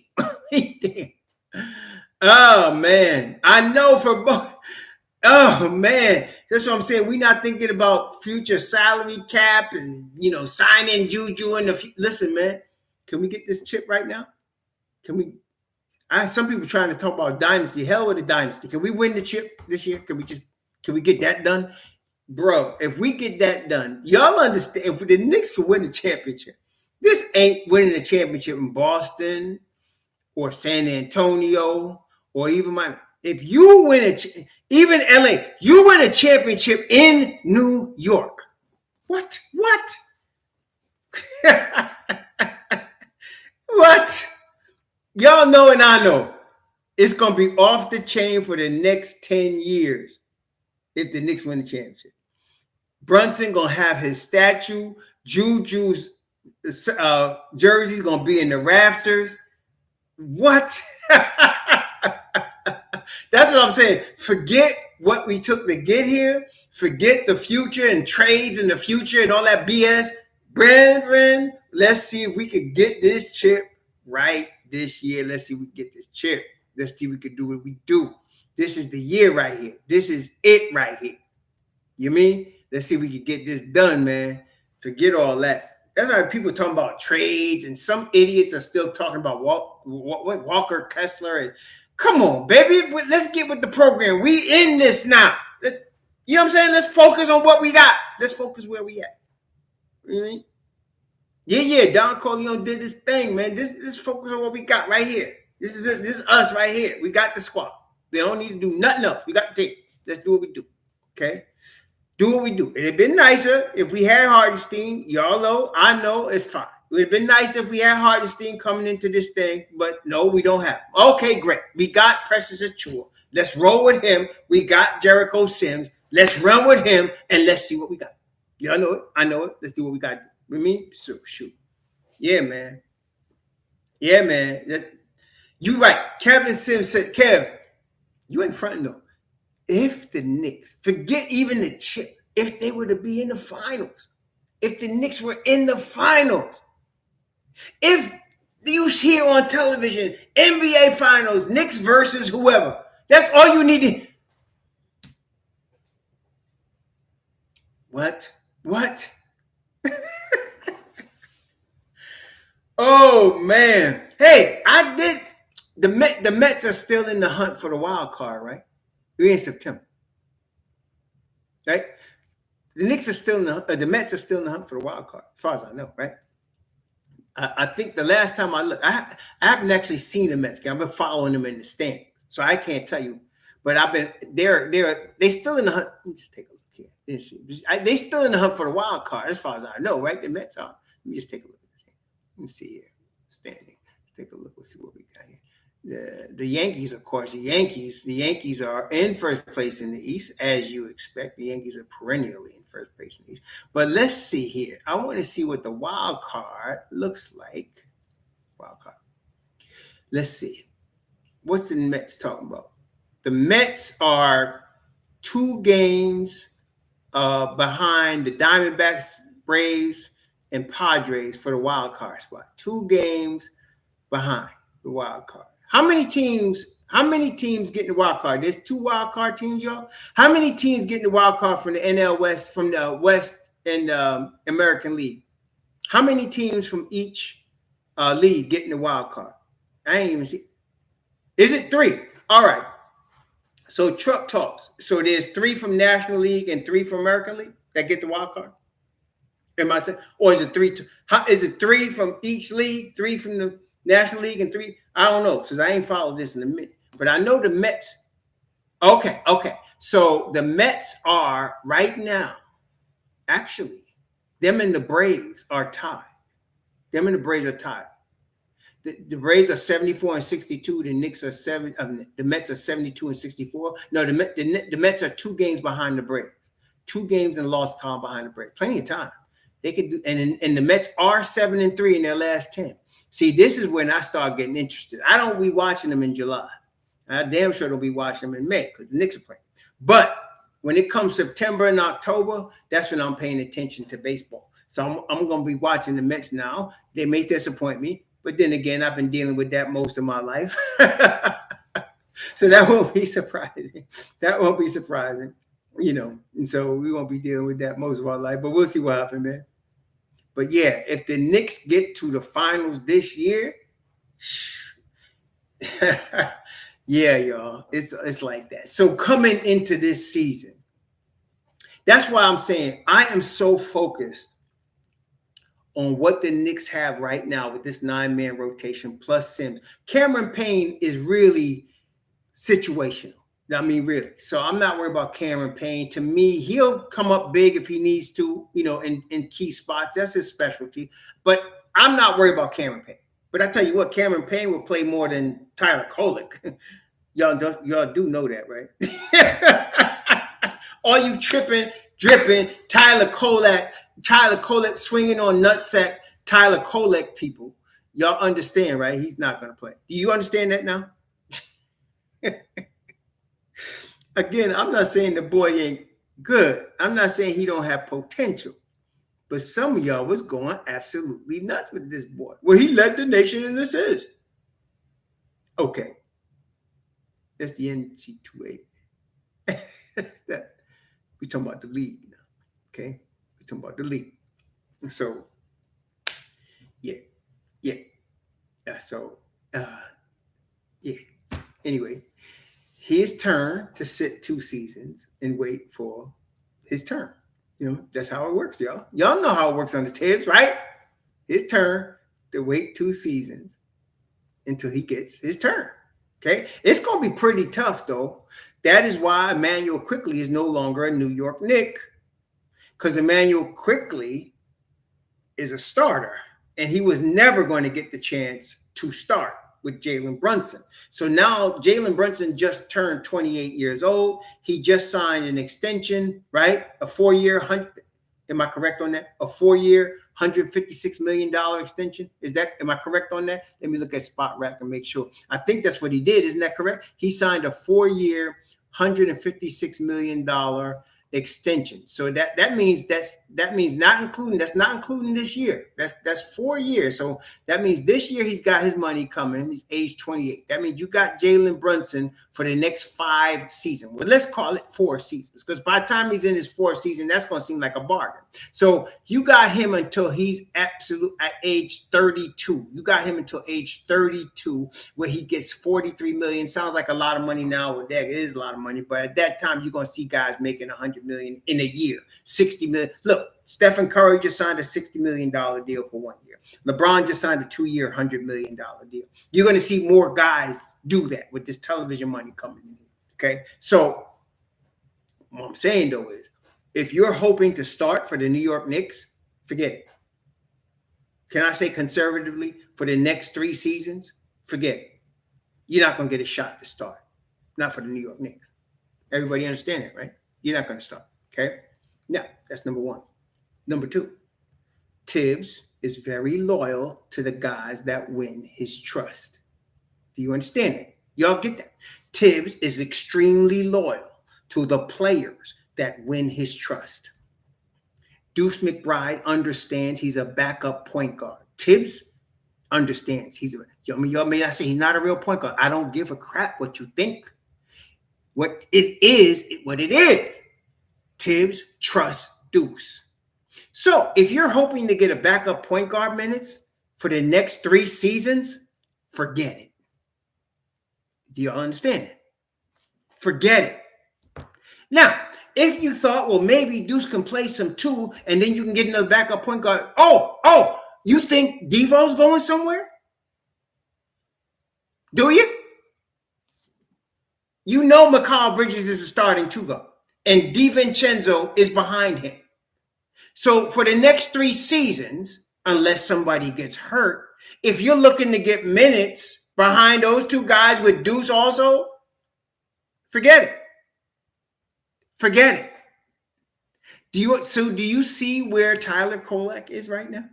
Oh man, I know for both. Oh man, that's what I'm saying. We're not thinking about future salary cap and signing Juju in the. Listen, man, can we get this chip right now? Can we? Some people trying to talk about dynasty. Hell with a dynasty. Can we win the chip this year? Can we get that done, bro? If we get that done, y'all understand. If the Knicks can win the championship, this ain't winning the championship in Boston or San Antonio or even Miami. If you win even LA, you win a championship in New York. What? What? Y'all know and I know. It's going to be off the chain for the next 10 years if the Knicks win the championship. Brunson going to have his statue. Juju's jersey's going to be in the rafters. What? That's what I'm saying. Forget what we took to get here. Forget the future and trades in the future and all that BS. Brethren, let's see if we could get this chip right this year. Let's see if we can get this chip. Let's see if we can do what we do. This is the year right here. This is it right here. You mean? Let's see if we can get this done, man. Forget all that. That's why people talking about trades, and some idiots are still talking about Walker Kessler. And come on, baby, let's get with the program. We in this now. You know what I'm saying? Let's focus on what we got. Let's focus where we at. You know what I mean? Yeah. Don Corleone did this thing, man. This focus on what we got right here. This is us right here. We got the squad. We don't need to do nothing else. We got the team. Let's do what we do. Okay. Do what we do. It'd been nicer if we had Hardenstein. Y'all know, I know, it's fine. It would have been nice if we had Hardenstein coming into this thing, but no, we don't have him. Okay, great. We got Precious Achua. Let's roll with him. We got Jericho Sims. Let's run with him, and let's see what we got. Y'all know it. I know it. Let's do what we got to do. With me? So, shoot. Yeah, man. You right. Kevin Sims said, Kev, you ain't fronting though. If the Knicks, forget even the chip, if they were to be in the finals, if the Knicks were in the finals, if you hear on television, NBA finals, Knicks versus whoever, that's all you need to. What? Oh, man. Hey, I did. The Mets are still in the hunt for the wild card, right? We're in September, right? The Knicks are still in the Mets are still in the hunt for the wild card, as far as I know, right? I think the last time I looked, I haven't actually seen the Mets game. I've been following them in the stand, so I can't tell you. But they still in the hunt. Let me just take a look here. They still in the hunt for the wild card, as far as I know, right? The Mets are. Let me just take a look at this. Let me see here. Standing. Take a look. Let's see what we got here. The Yankees, of course, the Yankees are in first place in the East, as you expect. The Yankees are perennially in first place in the East. But let's see here. I want to see what the wild card looks like. Wild card. Let's see. What's the Mets talking about? The Mets are 2 games behind the Diamondbacks, Braves, and Padres for the wild card spot. 2 games behind the wild card. How many teams? How many teams get in the wild card? There's 2 wild card teams, y'all. How many teams get in the wild card from the NL West, from the West and American League? How many teams from each league get in the wild card? I ain't even see. Is it 3? All right. So truck talks. So there's 3 from National League and 3 from American League that get the wild card. Am I saying, or is it 3? Is it 3 from each league? 3 from the National League and 3? I don't know, because I ain't followed this in a minute. But I know the Mets. Okay. So the Mets are right now, actually, them and the Braves are tied. Them and the Braves are tied. The Braves are 74 and 62. The Knicks are the Mets are 72 and 64. No, the Mets are 2 games behind the Braves. 2 games in loss column behind the Braves. Plenty of time. They could do, and the Mets are 7-3 in their last 10. See, this is when I start getting interested. I don't be watching them in July. I damn sure don't be watching them in May because the Knicks are playing. But when it comes September and October, that's when I'm paying attention to baseball. So I'm going to be watching the Mets now. They may disappoint me, but then again, I've been dealing with that most of my life. So that won't be surprising. That won't be surprising, And so we won't be dealing with that most of our life, but we'll see what happens, man. But yeah, if the Knicks get to the finals this year, yeah, y'all, it's like that. So coming into this season, that's why I'm saying I am so focused on what the Knicks have right now with this 9-man rotation plus Sims. Cameron Payne is really situational. I mean, really. So I'm not worried about Cameron Payne. To me, he'll come up big if he needs to, in key spots. That's his specialty. But I'm not worried about Cameron Payne. But I tell you what, Cameron Payne will play more than Tyler Kolek. y'all do know that, right? All you tripping, dripping, Tyler Kolek swinging on nutsack, Tyler Kolek people. Y'all understand, right? He's not going to play. Do you understand that now? Again, I'm not saying the boy ain't good. I'm not saying he don't have potential. But some of y'all was going absolutely nuts with this boy. Well, he led the nation in assists. Okay. That's the NC2A. We're talking about the league now. Okay? We're talking about the league. And so, yeah. So, yeah. Anyway, his turn to sit 2 seasons and wait for his turn. That's how it works, y'all. Y'all know how it works on the Tibbs, right? His turn to wait 2 seasons until he gets his turn. Okay? It's going to be pretty tough, though. That is why Emmanuel Quickley is no longer a New York Knick, because Emmanuel Quickley is a starter, and he was never going to get the chance to start with Jalen Brunson. So now Jalen Brunson just turned 28 years old. He just signed an extension, right? A 4-year, am I correct on that? A 4-year, $156 million extension. Am I correct on that? Let me look at Spot Rack and make sure. I think that's what he did. Isn't that correct? He signed a 4-year, $156 million extension. So that means that's not including this year. That's 4 years. So that means this year he's got his money coming. He's age 28. That means you got Jalen Brunson for the next 5 seasons. Well, let's call it 4 seasons, because by the time he's in his 4th season, that's going to seem like a bargain. So you got him until he's at age 32. You got him until age 32, where he gets $43 million. Sounds like a lot of money now. Well, that is a lot of money, but at that time you're going to see guys making $100 million in a year, $60 million. Look, Stephen Curry just signed a $60 million deal for 1 year. LeBron just signed a 2-year, $100 million deal. You're going to see more guys do that with this television money coming in. Okay, so what I'm saying though is, if you're hoping to start for the New York Knicks, forget it. Can I say conservatively for the next 3 seasons? Forget it. you're not going to get a shot to start. Not for the New York Knicks. Everybody understand that, right? You're not going to start. Okay? Now, that's number one. Number two, Tibbs is very loyal to the guys that win his trust. Do you understand it? Y'all get that? Tibbs is extremely loyal to the players that win his trust. Deuce McBride understands he's a backup point guard. Tibbs understands y'all may not say he's not a real point guard. I don't give a crap what you think. What it is. Tibbs trusts Deuce. So if you're hoping to get a backup point guard minutes for the next 3 seasons, forget it. Do y'all understand it? Forget it. Now, if you thought, well, maybe Deuce can play some 2 and then you can get another backup point guard. Oh, you think Devo's going somewhere? Do you? You know Mikal Bridges is a starting 2 guard, and DiVincenzo is behind him. So for the next 3 seasons, unless somebody gets hurt, if you're looking to get minutes behind those 2 guys with Deuce also, forget it. Forget it. Do you see where Tyler Kolek is right now?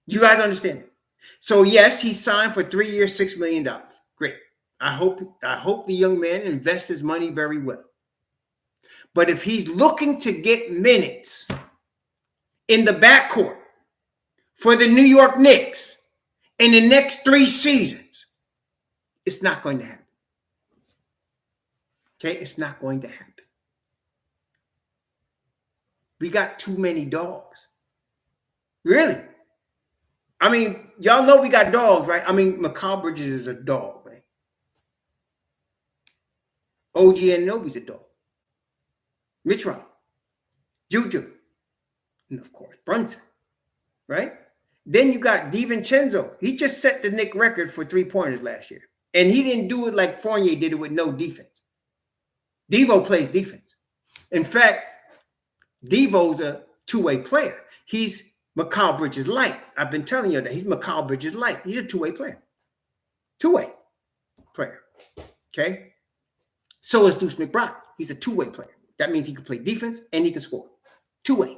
You guys understand it? So yes, he signed for 3 years, $6 million. Great. I hope the young man invests his money very well. But if he's looking to get minutes in the backcourt for the New York Knicks in the next 3 seasons, it's not going to happen. Okay? It's not going to happen. We got too many dogs. Really? I mean, y'all know we got dogs, right? I mean, Mikal Bridges is a dog, right? OG Anunoby's a dog. Mitch Rob, Juju, and of course, Brunson, right? Then you got DiVincenzo. He just set the Knicks record for 3-pointers last year. And he didn't do it like Fournier did it with no defense. Devo plays defense. In fact, Devo's a 2-way player. He's Mikal Bridges light. I've been telling you that. He's Mikal Bridges light. He's a 2-way player. 2-way player. Okay? So is Deuce McBride. He's a 2-way player. That means he can play defense and he can score. 2-way.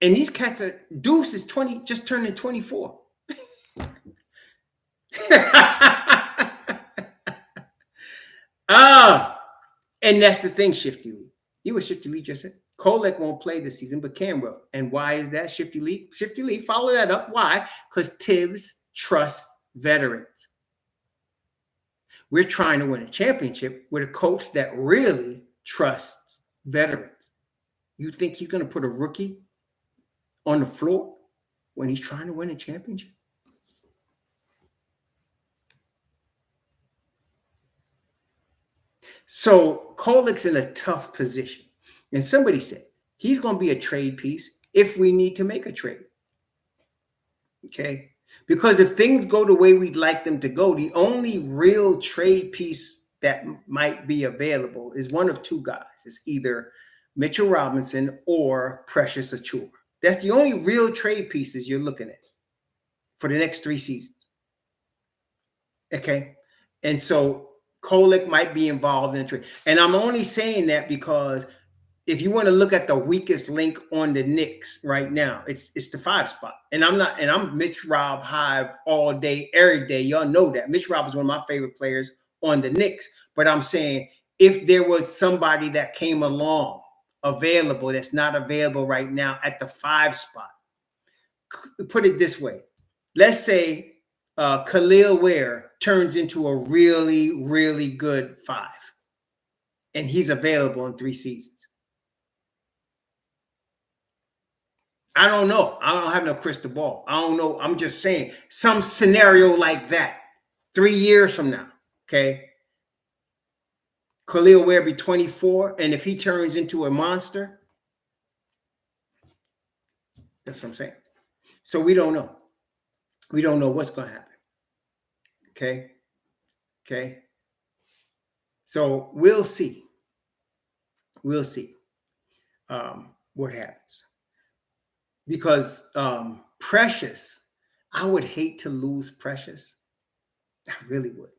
And these cats are, Deuce is 20, just turning 24. And that's the thing, Shifty Lee. You what Shifty Lee just said? Kolek won't play this season, but Cam will. And why is that, Shifty Lee? Shifty Lee, follow that up. Why? Because Tibbs trusts veterans. We're trying to win a championship with a coach that really trusts veterans. You think he's going to put a rookie on the floor when he's trying to win a championship? So Kolek's in a tough position. And somebody said he's going to be a trade piece if we need to make a trade. Okay? Because if things go the way we'd like them to go, the only real trade piece that might be available is one of 2 guys. It's either Mitchell Robinson or Precious Achiuwa. That's the only real trade pieces you're looking at for the next 3 seasons. Okay? And so Kolek might be involved in a trade. And I'm only saying that because if you want to look at the weakest link on the Knicks right now, it's the 5 spot. And I'm Mitch Rob Hive all day, every day. Y'all know that. Mitch Rob is one of my favorite players on the Knicks. But I'm saying if there was somebody that came along available that's not available right now at the 5 spot, put it this way. Let's say Khalil Ware turns into a really, really good 5. And he's available in 3 seasons. I don't know. I don't have no crystal ball. I don't know. I'm just saying some scenario like that 3 years from now, okay? Khalil Ware be 24, and if he turns into a monster, that's what I'm saying. So we don't know. We don't know what's going to happen, okay? Okay? So we'll see. We'll see what happens. Because Precious, I would hate to lose Precious. I really would.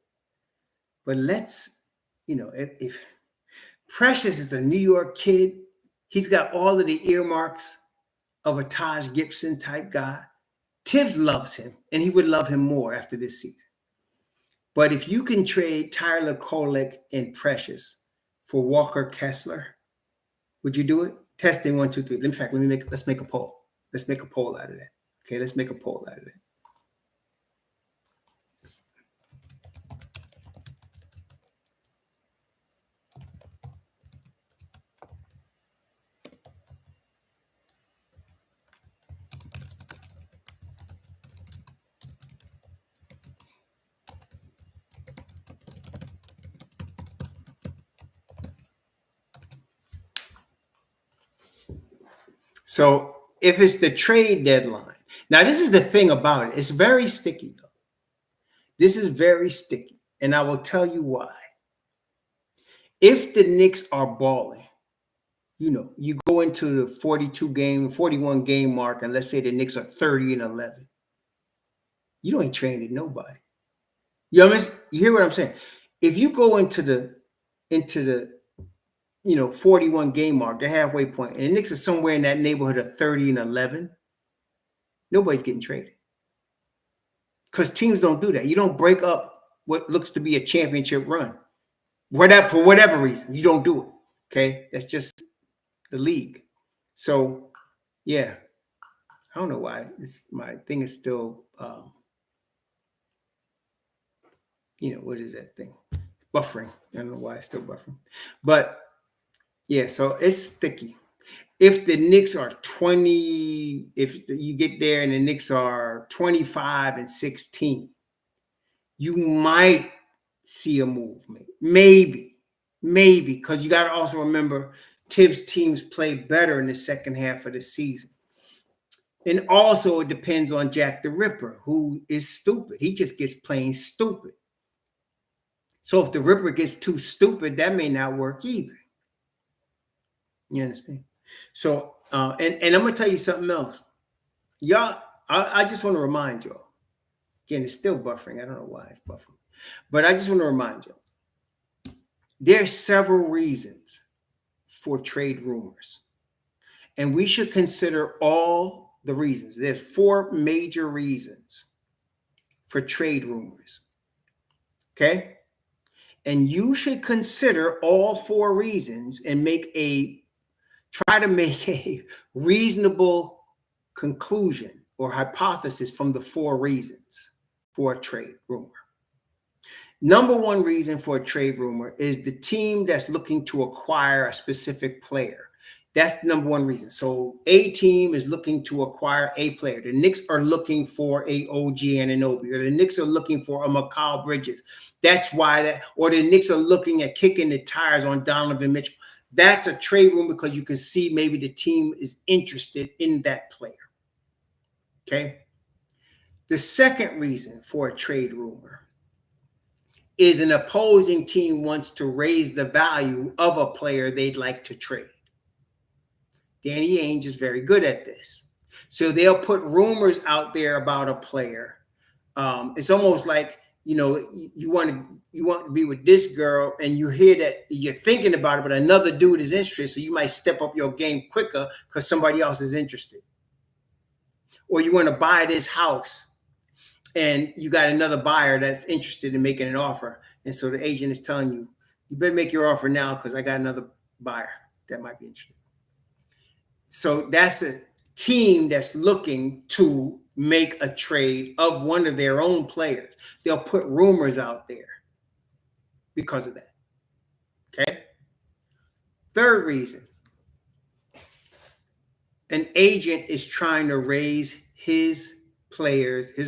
But let's, if Precious is a New York kid, he's got all of the earmarks of a Taj Gibson type guy. Tibbs loves him, and he would love him more after this season. But if you can trade Tyler Kolek and Precious for Walker Kessler, would you do it? Testing 1, 2, 3. In fact, let's make a poll. Let's make a poll out of that. Okay, let's make a poll out of that. So if it's the trade deadline, now this is the thing about it. It's very sticky. This is very sticky. And I will tell you why. If the Knicks are balling, you go into the 41 game mark, and let's say the Knicks are 30-11. You ain't trading nobody. You hear what I'm saying? If you go into the 41 game mark, the halfway point, and the Knicks are somewhere in that neighborhood of 30-11, nobody's getting traded. Because teams don't do that. You don't break up what looks to be a championship run. For whatever reason, you don't do it. Okay? That's just the league. So, yeah. I don't know why. My thing is still, what is that thing? Buffering. I don't know why it's still buffering. But, yeah, so it's sticky. If the Knicks are 20, if you get there and the Knicks are 25-16, you might see a movement. Maybe, because you got to also remember Tibbs' teams play better in the second half of the season. And also it depends on Jack the Ripper, who is stupid. He just gets plain stupid. So if the Ripper gets too stupid, that may not work either. You understand? So, and I'm going to tell you something else. Y'all, I just want to remind y'all. Again, it's still buffering. I don't know why it's buffering. But I just want to remind y'all. There are several reasons for trade rumors. And we should consider all the reasons. There's 4 major reasons for trade rumors. Okay? And you should consider all 4 reasons and try to make a reasonable conclusion or hypothesis from the 4 reasons for a trade rumor. Number 1 reason for a trade rumor is the team that's looking to acquire a specific player. That's the number 1 reason. So a team is looking to acquire a player. The Knicks are looking for a OG Anunoby, or the Knicks are looking for a Mikal Bridges. That's why or the Knicks are looking at kicking the tires on Donovan Mitchell. That's a trade rumor because you can see maybe the team is interested in that player. Okay. The second reason for a trade rumor is an opposing team wants to raise the value of a player they'd like to trade. Danny Ainge is very good at this. So they'll put rumors out there about a player. It's almost like, you want to be with this girl and you hear that you're thinking about it, but another dude is interested. So you might step up your game quicker because somebody else is interested. Or you want to buy this house and you got another buyer that's interested in making an offer. And so the agent is telling you, you better make your offer now because I got another buyer that might be interested. So that's a team that's looking to make a trade of one of their own players. They'll put rumors out there because of that. Okay. Third reason, an agent is trying to raise his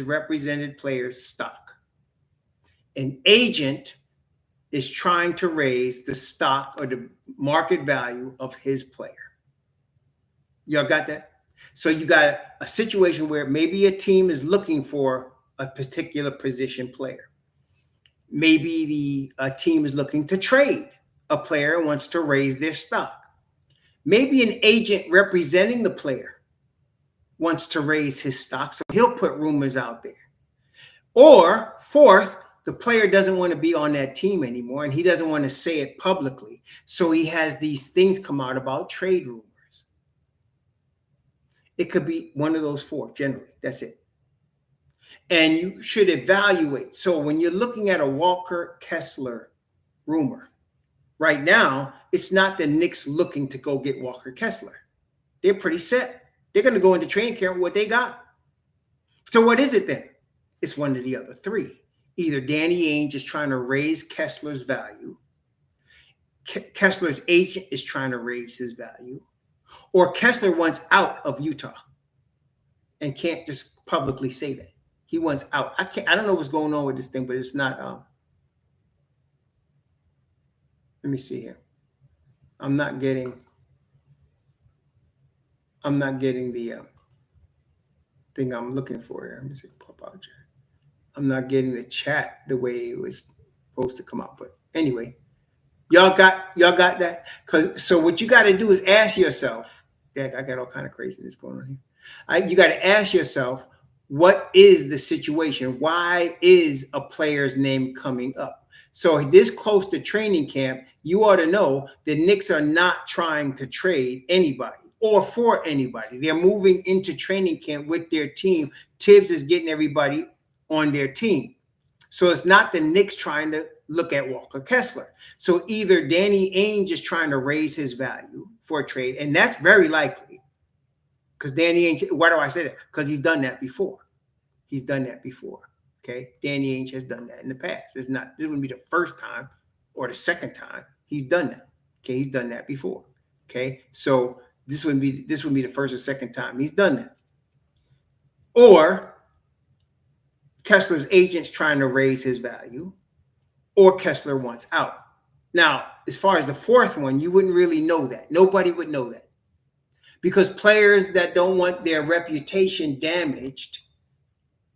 represented players' stock. An agent is trying to raise the stock or the market value of his player. Y'all got that? So you got a situation where maybe a team is looking for a particular position player. Maybe a team is looking to trade a player and wants to raise their stock. Maybe an agent representing the player wants to raise his stock, so he'll put rumors out there. Or fourth, the player doesn't want to be on that team anymore, and he doesn't want to say it publicly. So he has these things come out about trade rumors. It could be one of those four, generally. That's it. And you should evaluate. So when you're looking at a Walker Kessler rumor, right now, it's not the Knicks looking to go get Walker Kessler. They're pretty set. They're going to go into training camp with what they got. So what is it then? It's one of the other three. Either Danny Ainge is trying to raise Kessler's value, Kessler's agent is trying to raise his value, or Kessler wants out of Utah and can't just publicly say that. He wants out. I don't know what's going on with this thing, but it's not. Let me see here. I'm not getting the thing I'm looking for here. Let me see. Pop out chat. I'm not getting the chat the way it was supposed to come out. But anyway, y'all got that? So what you got to do is ask yourself. Dad, I got all kind of craziness going on here. You got to ask yourself, what is the situation? Why is a player's name coming up? So this close to training camp, you ought to know the Knicks are not trying to trade anybody or for anybody. They're moving into training camp with their team. Tibbs is getting everybody on their team. So it's not the Knicks trying to look at Walker Kessler. So either Danny Ainge is trying to raise his value for a trade, and that's very likely. Because Danny Ainge, why do I say that? Because he's done that before. He's done that before. Okay. Danny Ainge has done that in the past. This wouldn't be the first time or the second time. He's done that. Okay. He's done that before. Okay. So this wouldn't be the first or second time he's done that. Or Kessler's agent's trying to raise his value, or Kessler wants out. Now, as far as the fourth one, you wouldn't really know that. Nobody would know that. Because players that don't want their reputation damaged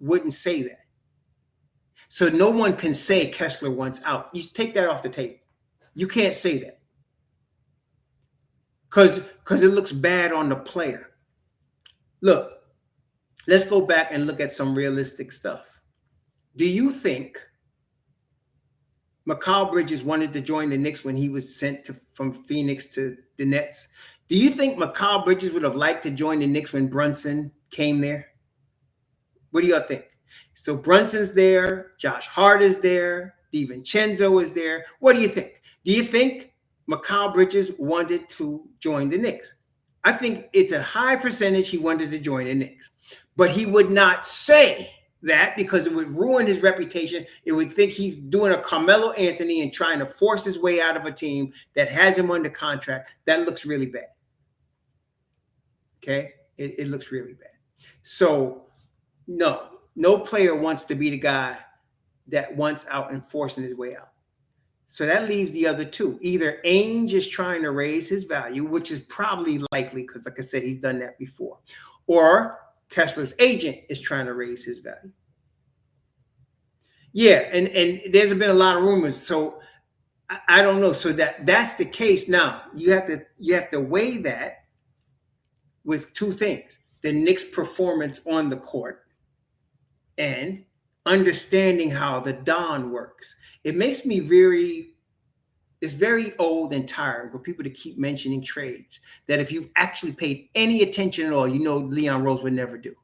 wouldn't say that. So no one can say Kessler wants out. You take that off the table. You can't say that. Because it looks bad on the player. Look, let's go back and look at some realistic stuff. Do you think Mikal Bridges wanted to join the Knicks when he was sent from Phoenix to the Nets? Do you think Mikal Bridges would have liked to join the Knicks when Brunson came there? What do y'all think? So Brunson's there, Josh Hart is there, DiVincenzo is there. What do you think? Do you think Mikal Bridges wanted to join the Knicks? I think it's a high percentage he wanted to join the Knicks. But he would not say that because it would ruin his reputation. It would think he's doing a Carmelo Anthony and trying to force his way out of a team that has him under contract. That looks really bad. Okay? It looks really bad. So no player wants to be the guy that wants out and forcing his way out. So that leaves the other two. Either Ainge is trying to raise his value, which is probably likely because, like I said, he's done that before. Or Kessler's agent is trying to raise his value. Yeah, and there's been a lot of rumors. So I don't know. So that's the case now. You have to weigh that with two things: the Knicks' performance on the court and understanding how the Don works. It makes me it's very old and tired for people to keep mentioning trades that if you've actually paid any attention at all, you know Leon Rose would never do.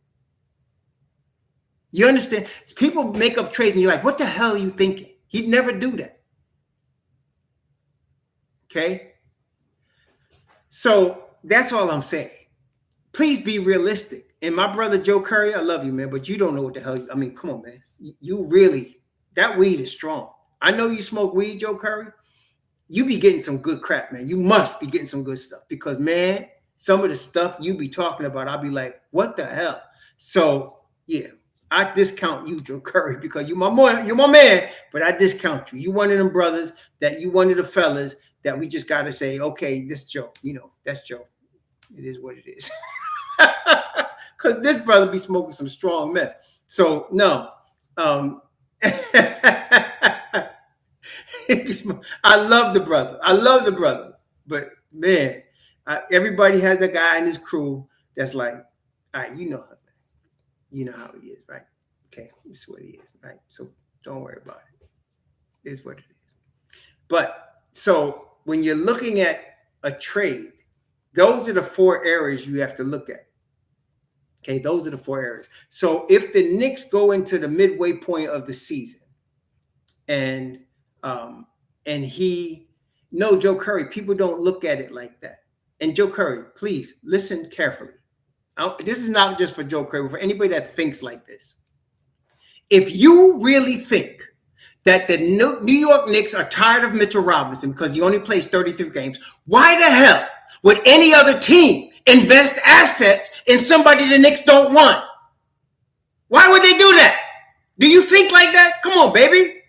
You understand? People make up trades and you're like, what the hell are you thinking? He'd never do that. Okay? So that's all I'm saying. Please be realistic. And my brother Joe Curry, I love you, man, but you don't know what the hell. I mean, come on, man. You really, that weed is strong. I know you smoke weed, Joe Curry. You be getting some good crap, man. You must be getting some good stuff because, man, some of the stuff you be talking about, I'll be like, what the hell? So, yeah, I discount you, Joe Curry, because you're my man, but I discount you. You one of them brothers you one of the fellas that we just got to say, okay, this Joe, that's Joe. It is what it is. Because this brother be smoking some strong meth. So, no. I love the brother. But, man, everybody has a guy in his crew that's like, all right, you know how he is, right? Okay, this is what he is, right? So don't worry about it. Is what it is. But so when you're looking at a trade, those are the four areas you have to look at. Okay, those are the four areas. So if the Knicks go into the midway point of the season and um and he no, Joe Curry, people don't look at it like that. And Joe Curry, please listen carefully. This is not just for Joe Curry, but for anybody that thinks like this. If you really think that the New York Knicks are tired of Mitchell Robinson because he only plays 33 games, why the hell would any other team invest assets in somebody the Knicks don't want? Why would they do that? Do you think like that? Come on, baby.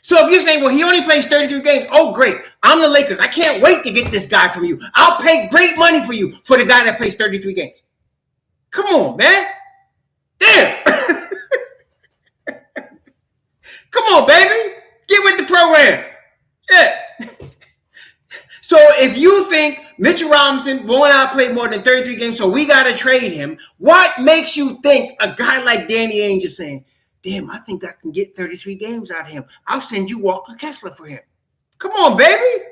So if you're saying, well, he only plays 33 games, oh, great. I'm the Lakers. I can't wait to get this guy from you. I'll pay great money for you for the guy that plays 33 games. Come on, man. Damn. Come on, baby. Get with the program. Yeah. So if you think Mitchell Robinson won't outplay more than 33 games, so we got to trade him, what makes you think a guy like Danny Ainge is saying, damn, I think I can get 33 games out of him. I'll send you Walker Kessler for him. Come on, baby.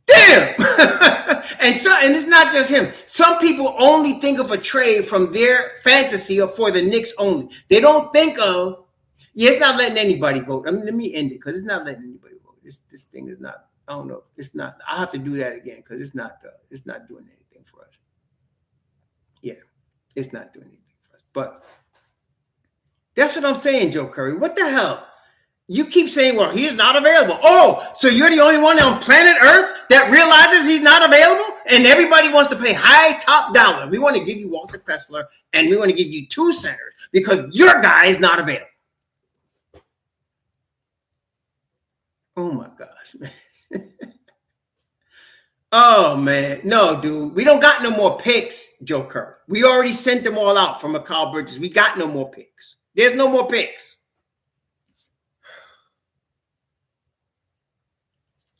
Damn. And it's not just him. Some people only think of a trade from their fantasy or for the Knicks only. They don't think of, it's not letting anybody vote. I mean, let me end it because it's not letting anybody vote. This thing is not, I don't know. It's not, I have to do that again because it's not doing anything for us. Yeah, it's not doing anything for us. But that's what I'm saying, Joe Curry. What the hell? You keep saying, well, he's not available. Oh, so you're the only one on planet Earth that realizes he's not available? And everybody wants to pay high top dollar. We want to give you Walter Kessler and we want to give you 2 centers because your guy is not available. Oh my gosh, man. Oh man. No, dude. We don't got no more picks, Joe Curry. We already sent them all out for Mikal Bridges. We got no more picks. There's no more picks.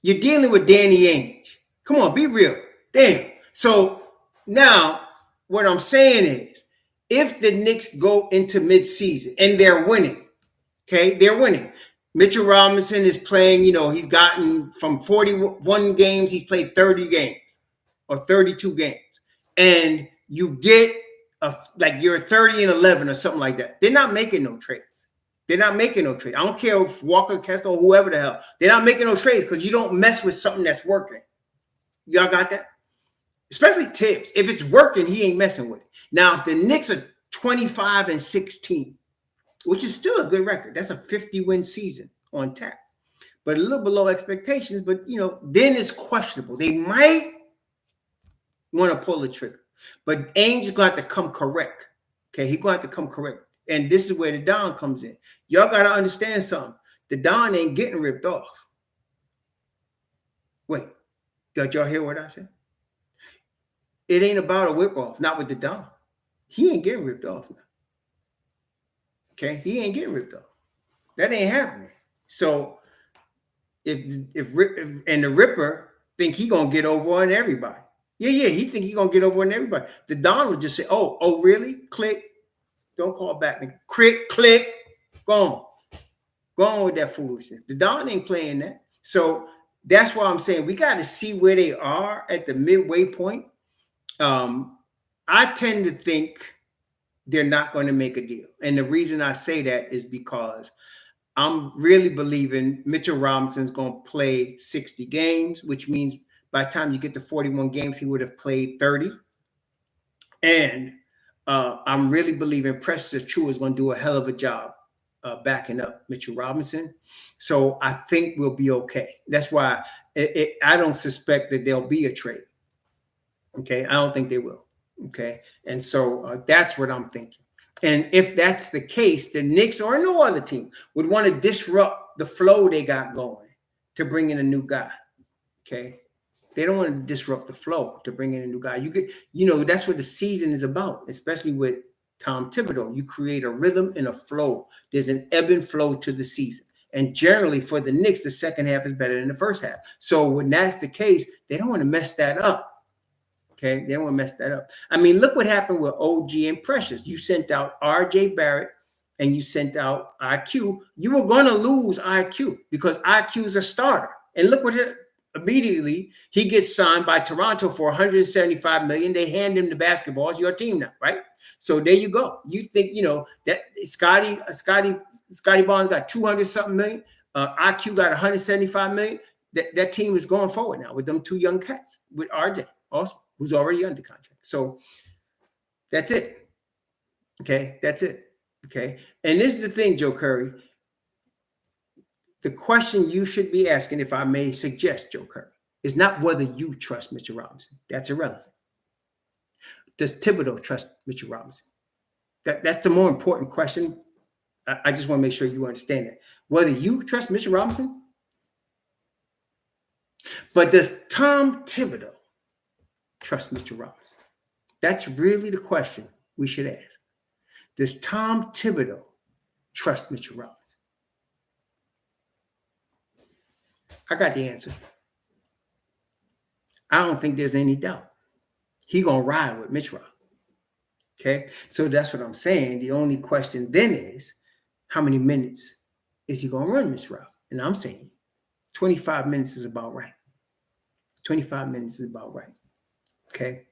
You're dealing with Danny Ainge. Come on, be real. Damn. So now what I'm saying is if the Knicks go into midseason and they're winning, okay, they're winning. Mitchell Robinson is playing, he's gotten from 41 games, he's played 30 games or 32 games. And you get like you're 30-11 or something like that. They're not making no trades. They're not making no trades. I don't care if Walker Kessler or whoever the hell. They're not making no trades because you don't mess with something that's working. Y'all got that? Especially Tibbs. If it's working, he ain't messing with it. Now, if the Knicks are 25-16, which is still a good record. That's a 50-win season on tap. But a little below expectations, but, then it's questionable. They might want to pull the trigger. But Ainge is going to have to come correct. Okay, he's going to have to come correct. And this is where the Don comes in. Y'all got to understand something. The Don ain't getting ripped off. Wait, did y'all hear what I said? It ain't about a whip off, not with the Don. He ain't getting ripped off now. Okay, he ain't getting ripped off. That ain't happening. So if the Ripper think he gonna get over on everybody. Yeah, he think he gonna get over on everybody. The Don would just say, oh, really? Click. Don't call back. Click. Go on with that foolishness. The Don ain't playing that. So that's why I'm saying we got to see where they are at the midway point. I tend to think they're not going to make a deal. And the reason I say that is because I'm really believing Mitchell Robinson's going to play 60 games, which means by the time you get to 41 games, he would have played 30. And I'm really believing Precious Achiuwa is going to do a hell of a job backing up Mitchell Robinson. So I think we'll be okay. That's why I don't suspect that there'll be a trade. Okay, I don't think they will. Okay, and so that's what I'm thinking. And if that's the case, the Knicks or no other team would want to disrupt the flow they got going to bring in a new guy. Okay, they don't want to disrupt the flow to bring in a new guy. That's what the season is about, especially with Tom Thibodeau. You create a rhythm and a flow. There's an ebb and flow to the season. And generally for the Knicks, the second half is better than the first half. So when that's the case, they don't want to mess that up. Okay, they don't want to mess that up. I mean, look what happened with OG and Precious. You sent out R.J. Barrett and you sent out IQ, you were going to lose IQ because IQ is a starter. And look what immediately he gets signed by Toronto for 175 million. They hand him the basketball. It's your team now, right? So there you go. You think that Scotty Barnes got 200 something million. IQ got 175 million. That team is going forward now with them two young cats with RJ also, who's already under contract. So that's it. Okay, that's it. Okay, and this is the thing, Joe Curry. The question you should be asking, if I may suggest, Joe Curry, is not whether you trust Mitchell Robinson. That's irrelevant. Does Thibodeau trust Mitchell Robinson? That's the more important question. I just want to make sure you understand that. Whether you trust Mitchell Robinson, but does Tom Thibodeau trust Mitchell Robinson? That's really the question we should ask. Does Tom Thibodeau trust Mitchell Robinson? I got the answer. I don't think there's any doubt. He gonna ride with Mitch Rob. Okay, so that's what I'm saying. The only question then is, how many minutes is he gonna run Mitch Rob? And I'm saying 25 minutes is about right. 25 minutes is about right. Okay.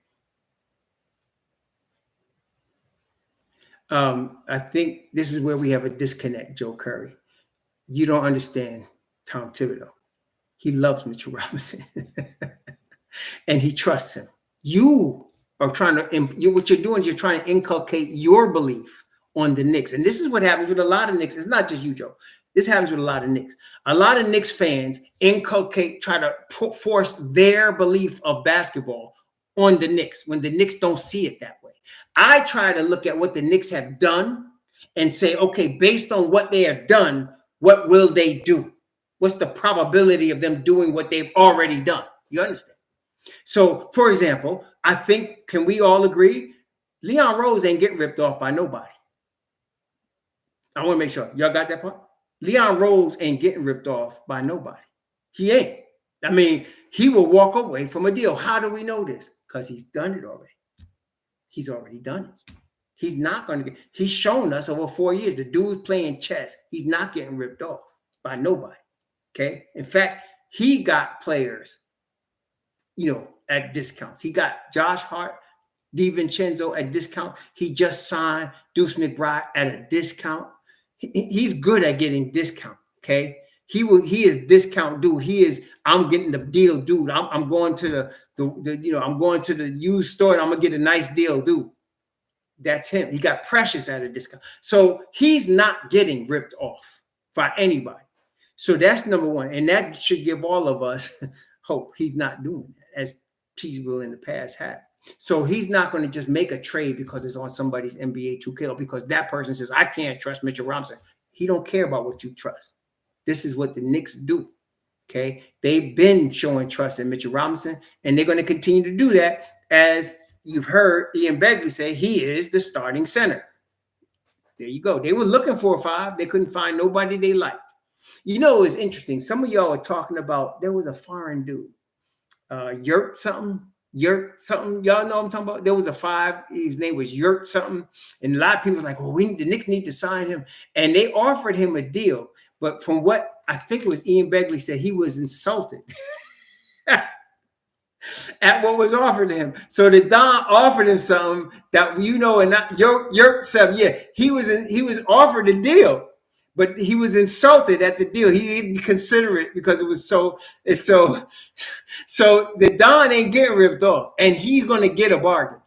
I think this is where we have a disconnect, Joe Curry. You don't understand Tom Thibodeau. He loves Mitchell Robinson and he trusts him. You are trying to, what you're doing is you're trying to inculcate your belief on the Knicks. And this is what happens with a lot of Knicks. It's not just you, Joe. This happens with a lot of Knicks. A lot of Knicks fans try to force their belief of basketball on the Knicks when the Knicks don't see it that way. I try to look at what the Knicks have done and say, okay, based on what they have done, what will they do? What's the probability of them doing what they've already done? You understand? So, for example, I think, can we all agree? Leon Rose ain't getting ripped off by nobody. I want to make sure. Y'all got that part? Leon Rose ain't getting ripped off by nobody. He ain't. I mean, he will walk away from a deal. How do we know this? Because he's done it already. He's already done it. He's not going to get, he's shown us over 4 years, the dude's playing chess. He's not getting ripped off by nobody. Okay. In fact, he got players, at discounts. He got Josh Hart, DiVincenzo at discount. He just signed Deuce McBride at a discount. He's good at getting discount. Okay. He is discount dude. He is, I'm getting the deal, dude. I'm going to I'm going to the used store and I'm gonna get a nice deal, dude. That's him. He got Precious at a discount. So he's not getting ripped off by anybody. So that's number one. And that should give all of us hope. He's not doing that, as people in the past have. So he's not going to just make a trade because it's on somebody's NBA 2K or because that person says, I can't trust Mitchell Robinson. He don't care about what you trust. This is what the Knicks do. Okay. They've been showing trust in Mitchell Robinson, and they're going to continue to do that. As you've heard Ian Begley say, he is the starting center. There you go. They were looking for a 5. They couldn't find nobody they liked. It was interesting. Some of y'all are talking about, there was a foreign dude, Yurt something. Y'all know what I'm talking about? There was a 5. His name was Yurt something. And a lot of people were like, well, the Knicks need to sign him. And they offered him a deal. But from what I think it was Ian Begley said, he was insulted at what was offered to him. So the Don offered him something that and not Yurt something. Yeah, he was offered a deal. But he was insulted at the deal. He didn't consider it because it was so the Don ain't getting ripped off, and he's going to get a bargain.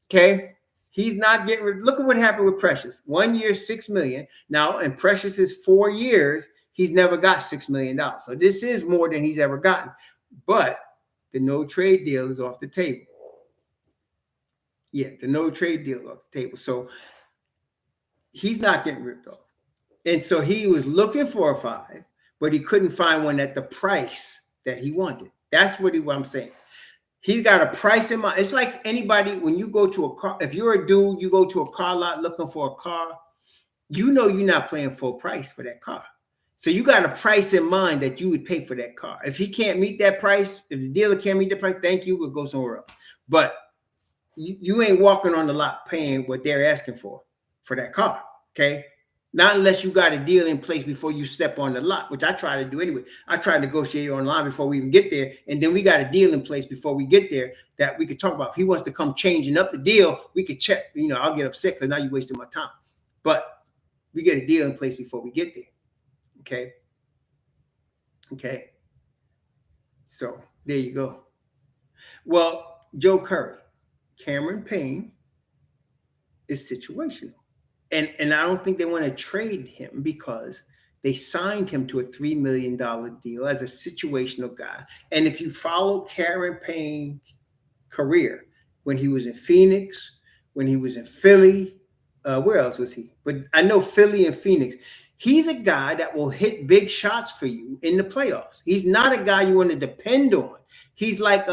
Okay, he's not getting. Look at what happened with Precious. 1 year, $6 million. Now, in Precious's 4 years, he's never got $6 million. So this is more than he's ever gotten. But the no trade deal is off the table. Yeah, the no trade deal off the table. So he's not getting ripped off. And so he was looking for a 5, but he couldn't find one at the price that he wanted. That's what I'm saying. He's got a price in mind. It's like anybody, when you go to a car, if you're a dude, you go to a car lot looking for a car, you're not paying full price for that car. So you got a price in mind that you would pay for that car. If he can't meet that price, if the dealer can't meet the price, thank you, we'll go somewhere else. But you ain't walking on the lot paying what they're asking for that car. Okay. Not unless you got a deal in place before you step on the lot, which I try to do anyway. I try to negotiate online before we even get there. And then we got a deal in place before we get there that we could talk about. If he wants to come changing up the deal, we could check. I'll get upset because now you're wasting my time. But we get a deal in place before we get there. Okay. Okay. So there you go. Well, Joe Curry, Cameron Payne is situational. And I don't think they want to trade him because they signed him to a $3 million deal as a situational guy. And if you follow Cameron Payne's career, when he was in Phoenix, when he was in Philly, where else was he? But I know Philly and Phoenix. He's a guy that will hit big shots for you in the playoffs. He's not a guy you want to depend on. He's like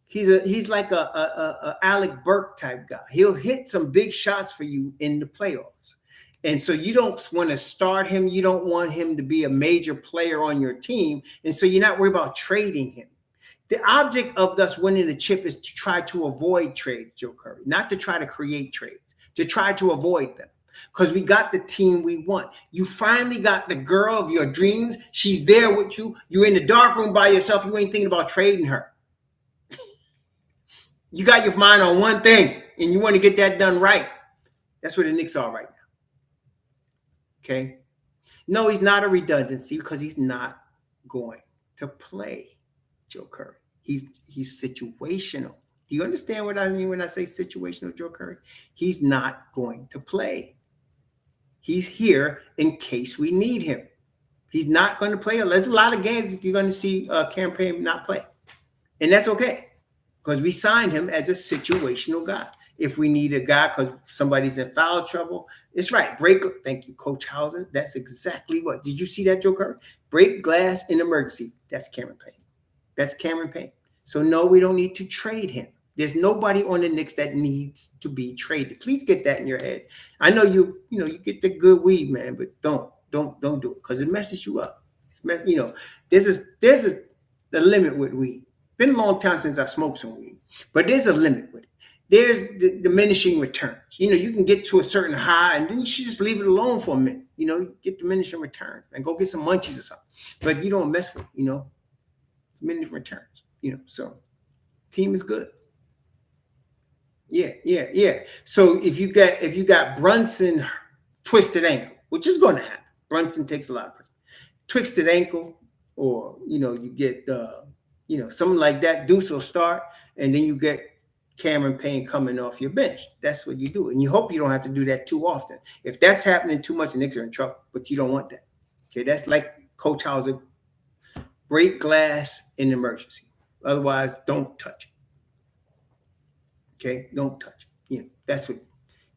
he's like a Alec Burke type guy. He'll hit some big shots for you in the playoffs. And so you don't want to start him. You don't want him to be a major player on your team. And so you're not worried about trading him. The object of us winning the chip is to try to avoid trades, Joe Curry, not to try to create trades, to try to avoid them. Because we got the team we want. You finally got the girl of your dreams. She's there with you. You're in the dark room by yourself. You ain't thinking about trading her. You got your mind on one thing, and you want to get that done right. That's where the Knicks are right now. Okay? No, he's not a redundancy because he's not going to play, Joe Curry. He's situational. Do you understand what I mean when I say situational, Joe Curry? He's not going to play. He's here in case we need him. He's not going to play. There's a lot of games you're going to see Cameron Payne not play. And that's okay because we signed him as a situational guy. If we need a guy because somebody's in foul trouble, it's right. Thank you, Coach Hauser. That's exactly what. Did you see that, Joe Curry? Break glass in emergency. That's Cameron Payne. That's Cameron Payne. So no, we don't need to trade him. There's nobody on the Knicks that needs to be traded. Please get that in your head. I know you get the good weed, man, but don't do it because it messes you up. There's a limit with weed. Been a long time since I smoked some weed, but there's a limit with it. There's the diminishing returns. You can get to a certain high and then you should just leave it alone for a minute. Get diminishing returns and go get some munchies or something. But you don't mess with it, diminishing returns. So team is good. Yeah. So if you got Brunson twisted ankle, which is going to happen. Brunson takes a lot of pressure. Twisted ankle, or you get something like that. Deuce will start, and then you get Cameron Payne coming off your bench. That's what you do, and you hope you don't have to do that too often. If that's happening too much, the Knicks are in trouble. But you don't want that. Okay, that's like Coach Hauser. Break glass in emergency. Otherwise, don't touch it. Okay, don't touch it. That's what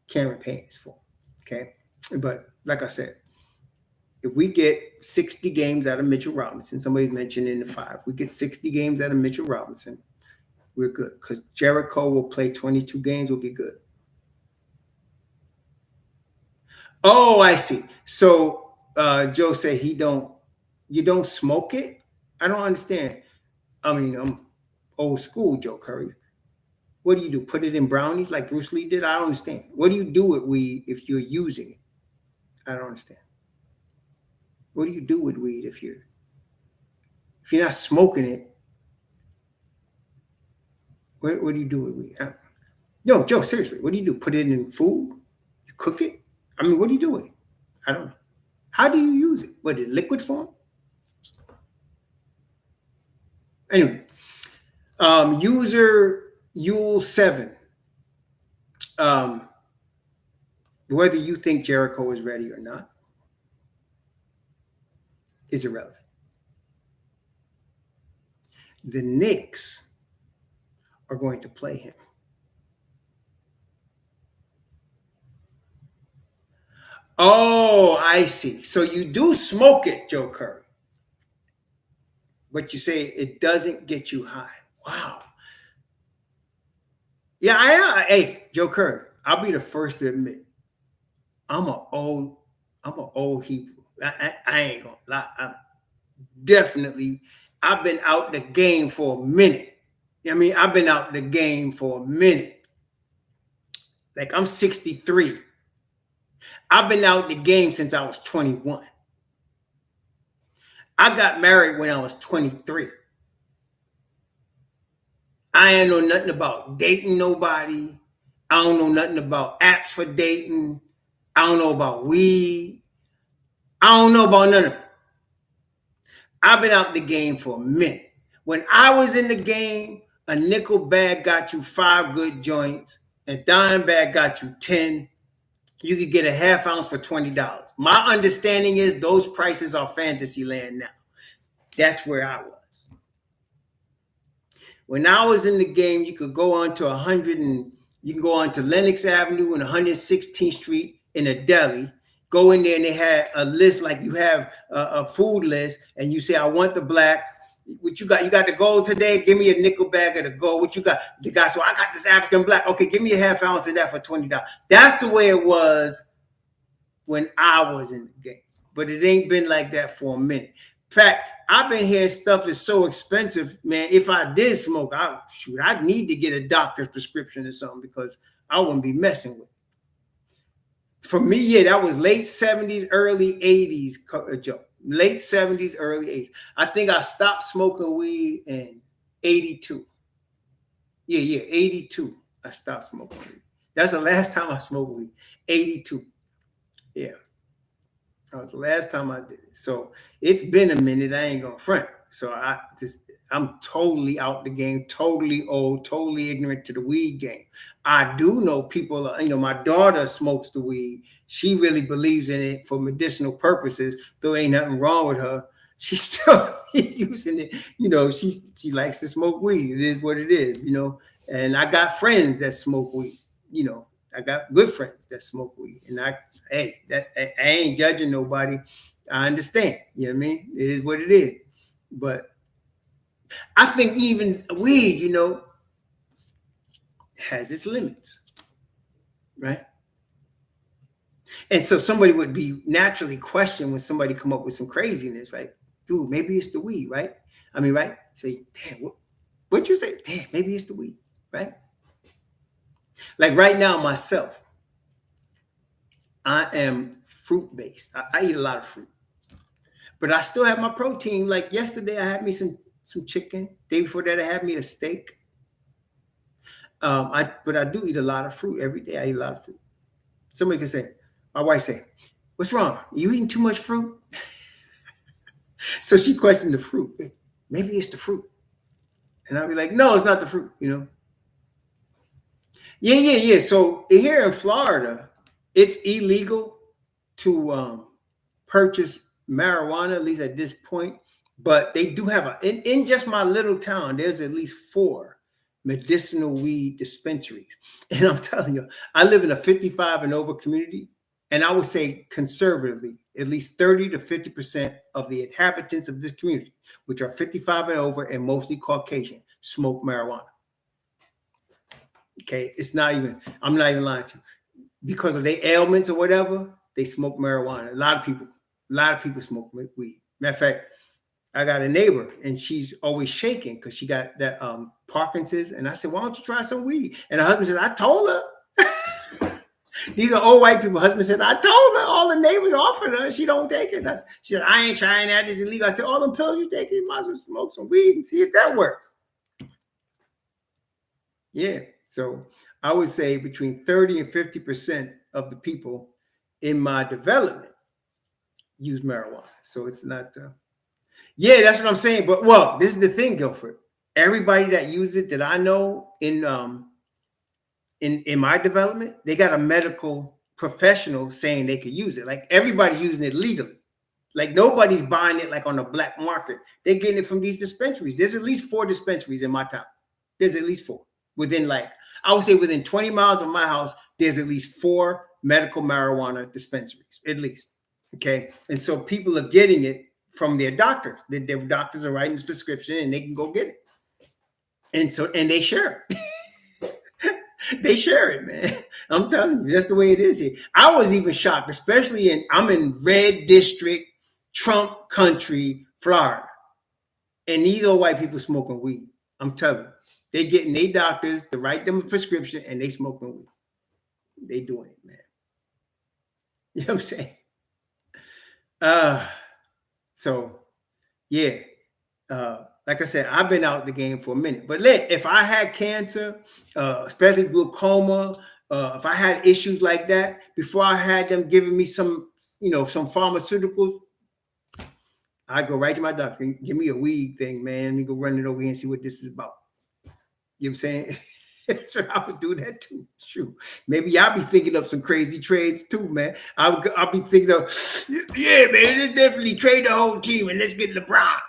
Cameron Payne is for. Okay, but like I said, if we get 60 games out of Mitchell Robinson, somebody mentioned in the 5, we get 60 games out of Mitchell Robinson, we're good. Because Jericho will play 22 games, we'll be good. Oh, I see. So Joe said you don't smoke it? I don't understand. I mean, I'm old school, Joe Curry. What do you do? Put it in brownies like Bruce Lee did? I don't understand. What do you do with weed if you're using it? I don't understand. What do you do with weed if you're not smoking it? What do you do with weed? No, Joe, seriously, what do you do? Put it in food? You cook it? I mean, what do you do with it? I don't know. How do you use it? What, in liquid form? Anyway, user Yule7. Whether you think Jericho is ready or not is irrelevant. The Knicks are going to play him. Oh, I see. So you do smoke it, Joe Curry. But you say it doesn't get you high. Wow. Yeah, hey, Joe Curry, I'll be the first to admit, I'm an old Hebrew. I ain't gonna lie. I've been out the game for a minute. I've been out the game for a minute. Like I'm 63. I've been out the game since I was 21. I got married when I was 23. I ain't know nothing about dating nobody. I don't know nothing about apps for dating. I don't know about weed. I don't know about none of it. I've been out the game for a minute. When I was in the game, a nickel bag got you 5 good joints, a dime bag got you 10. You could get a half ounce for $20. My understanding is those prices are fantasy land now. That's where I was. When I was in the game, you could go on to 100 and you can go on to Lenox Avenue and 116th Street in a deli. Go in there and they had a list like you have a food list, and you say, I want the black. What you got? You got the gold today? Give me a nickel bag of the gold. What you got? The guy, so I got this African black. Okay, give me a half ounce of that for $20. That's the way it was when I was in the game. But it ain't been like that for a minute. In fact, I've been hearing stuff is so expensive, man. If I did smoke, I'd need to get a doctor's prescription or something because I wouldn't be messing with it. For me, yeah, that was late 70s, early 80s, Joe. Late 70s, early 80s. I think I stopped smoking weed in 82. Yeah, 82. I stopped smoking weed. That's the last time I smoked weed. 82. Yeah. That was the last time I did it. So it's been a minute. I ain't gonna front. So I'm totally out the game, totally old, totally ignorant to the weed game. I do know people, my daughter smokes the weed. She really believes in it for medicinal purposes, though ain't nothing wrong with her. She's still using it. She likes to smoke weed. It is what it is, And I got friends that smoke weed, I got good friends that smoke weed. And I ain't judging nobody. I understand. You know what I mean? It is what it is. But I think even weed, has its limits, right? And so somebody would be naturally questioned when somebody come up with some craziness, right? Dude, maybe it's the weed, right? I mean, right? Say, damn, what'd you say? Damn, maybe it's the weed, right? Like right now, myself, I am fruit-based. I eat a lot of fruit. But I still have my protein. Like yesterday, I had me some chicken. Day before that, I had me a steak. But I do eat a lot of fruit every day. I eat a lot of fruit. Somebody can say, my wife say, "What's wrong? Are you eating too much fruit?" So she questioned the fruit. Maybe it's the fruit, and I'll be like, "No, it's not the fruit." Yeah. So here in Florida, it's illegal to purchase marijuana, at least at this point. But they do have in just my little town, there's at least 4 medicinal weed dispensaries. And I'm telling you, I live in a 55 and over community. And I would say conservatively, at least 30 to 50% of the inhabitants of this community, which are 55 and over and mostly Caucasian, smoke marijuana. Okay. I'm not even lying to you. Because of their ailments or whatever, they smoke marijuana. A lot of people smoke weed. Matter of fact, I got a neighbor and she's always shaking because she got that Parkinson's. And I said, why don't you try some weed? And her husband said, I told her. These are old white people. Her husband said, I told her. All the neighbors offered her. She don't take it. She said, I ain't trying that. It's illegal. I said, all them pills you take, you might as well smoke some weed and see if that works. Yeah. So I would say between 30 and 50% of the people in my development use marijuana. So it's not, yeah, that's what I'm saying. But this is the thing, Guilford. Everybody that uses it that I know in my development, they got a medical professional saying they could use it. Like everybody's using it legally. Like nobody's buying it like on the black market. They're getting it from these dispensaries. There's at least 4 dispensaries in my town. There's at least 4. I would say within 20 miles of my house, there's at least 4 medical marijuana dispensaries, at least. Okay. And so people are getting it from their doctors. Their doctors are writing this prescription and they can go get it. And they share it. They share it, man. I'm telling you, that's the way it is here. I was even shocked, especially I'm in red district, Trump country, Florida. And these old white people smoking weed. I'm telling you, they getting their doctors to write them a prescription and they smoking weed. They doing it, man. You know what I'm saying? Uh, so yeah. Like I said, I've been out the game for a minute. But look, if I had cancer, especially glaucoma, if I had issues like that, before I had them giving me some, some pharmaceuticals, I'd go right to my doctor and give me a weed thing, man. Let me go run it over here and see what this is about. You know what I'm saying? So I would do that too. Shoot. Maybe I'll be thinking of some crazy trades too, man. I'll be thinking of, yeah, man, let's definitely trade the whole team and let's get LeBron.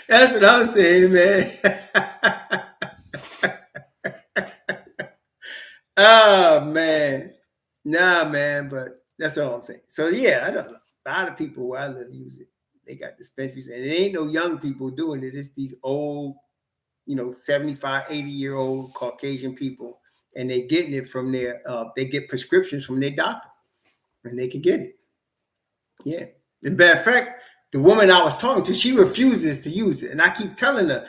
That's what I'm saying, man. Oh man. Nah, man, but that's all I'm saying. So yeah, I know a lot of people where I live use it. They got dispensaries, and it ain't no young people doing it. It's these old, 75, 80-year-old Caucasian people, and they getting it from their they get prescriptions from their doctor, and they can get it. Yeah. As a matter of fact, the woman I was talking to, she refuses to use it. And I keep telling her,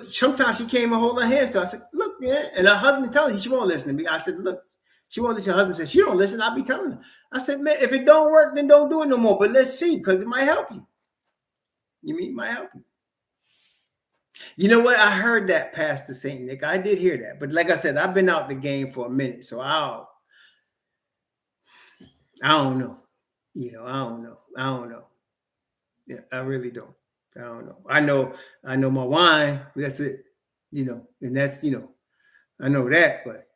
sometimes she came and hold her hand. So I said, look, yeah. And her husband telling her, she won't listen to me. I said, look, she won't listen. Her husband said, she don't listen. I'll be telling her. I said, man, if it don't work, then don't do it no more. But let's see, because it might help you. You mean it might help you? You know what? I heard that, Pastor Saint Nick. I did hear that. But like I said, I've been out the game for a minute. So I don't know. I don't know. I don't know. Yeah, I really don't. I don't know. I know my wine. That's it. And that's, I know that, but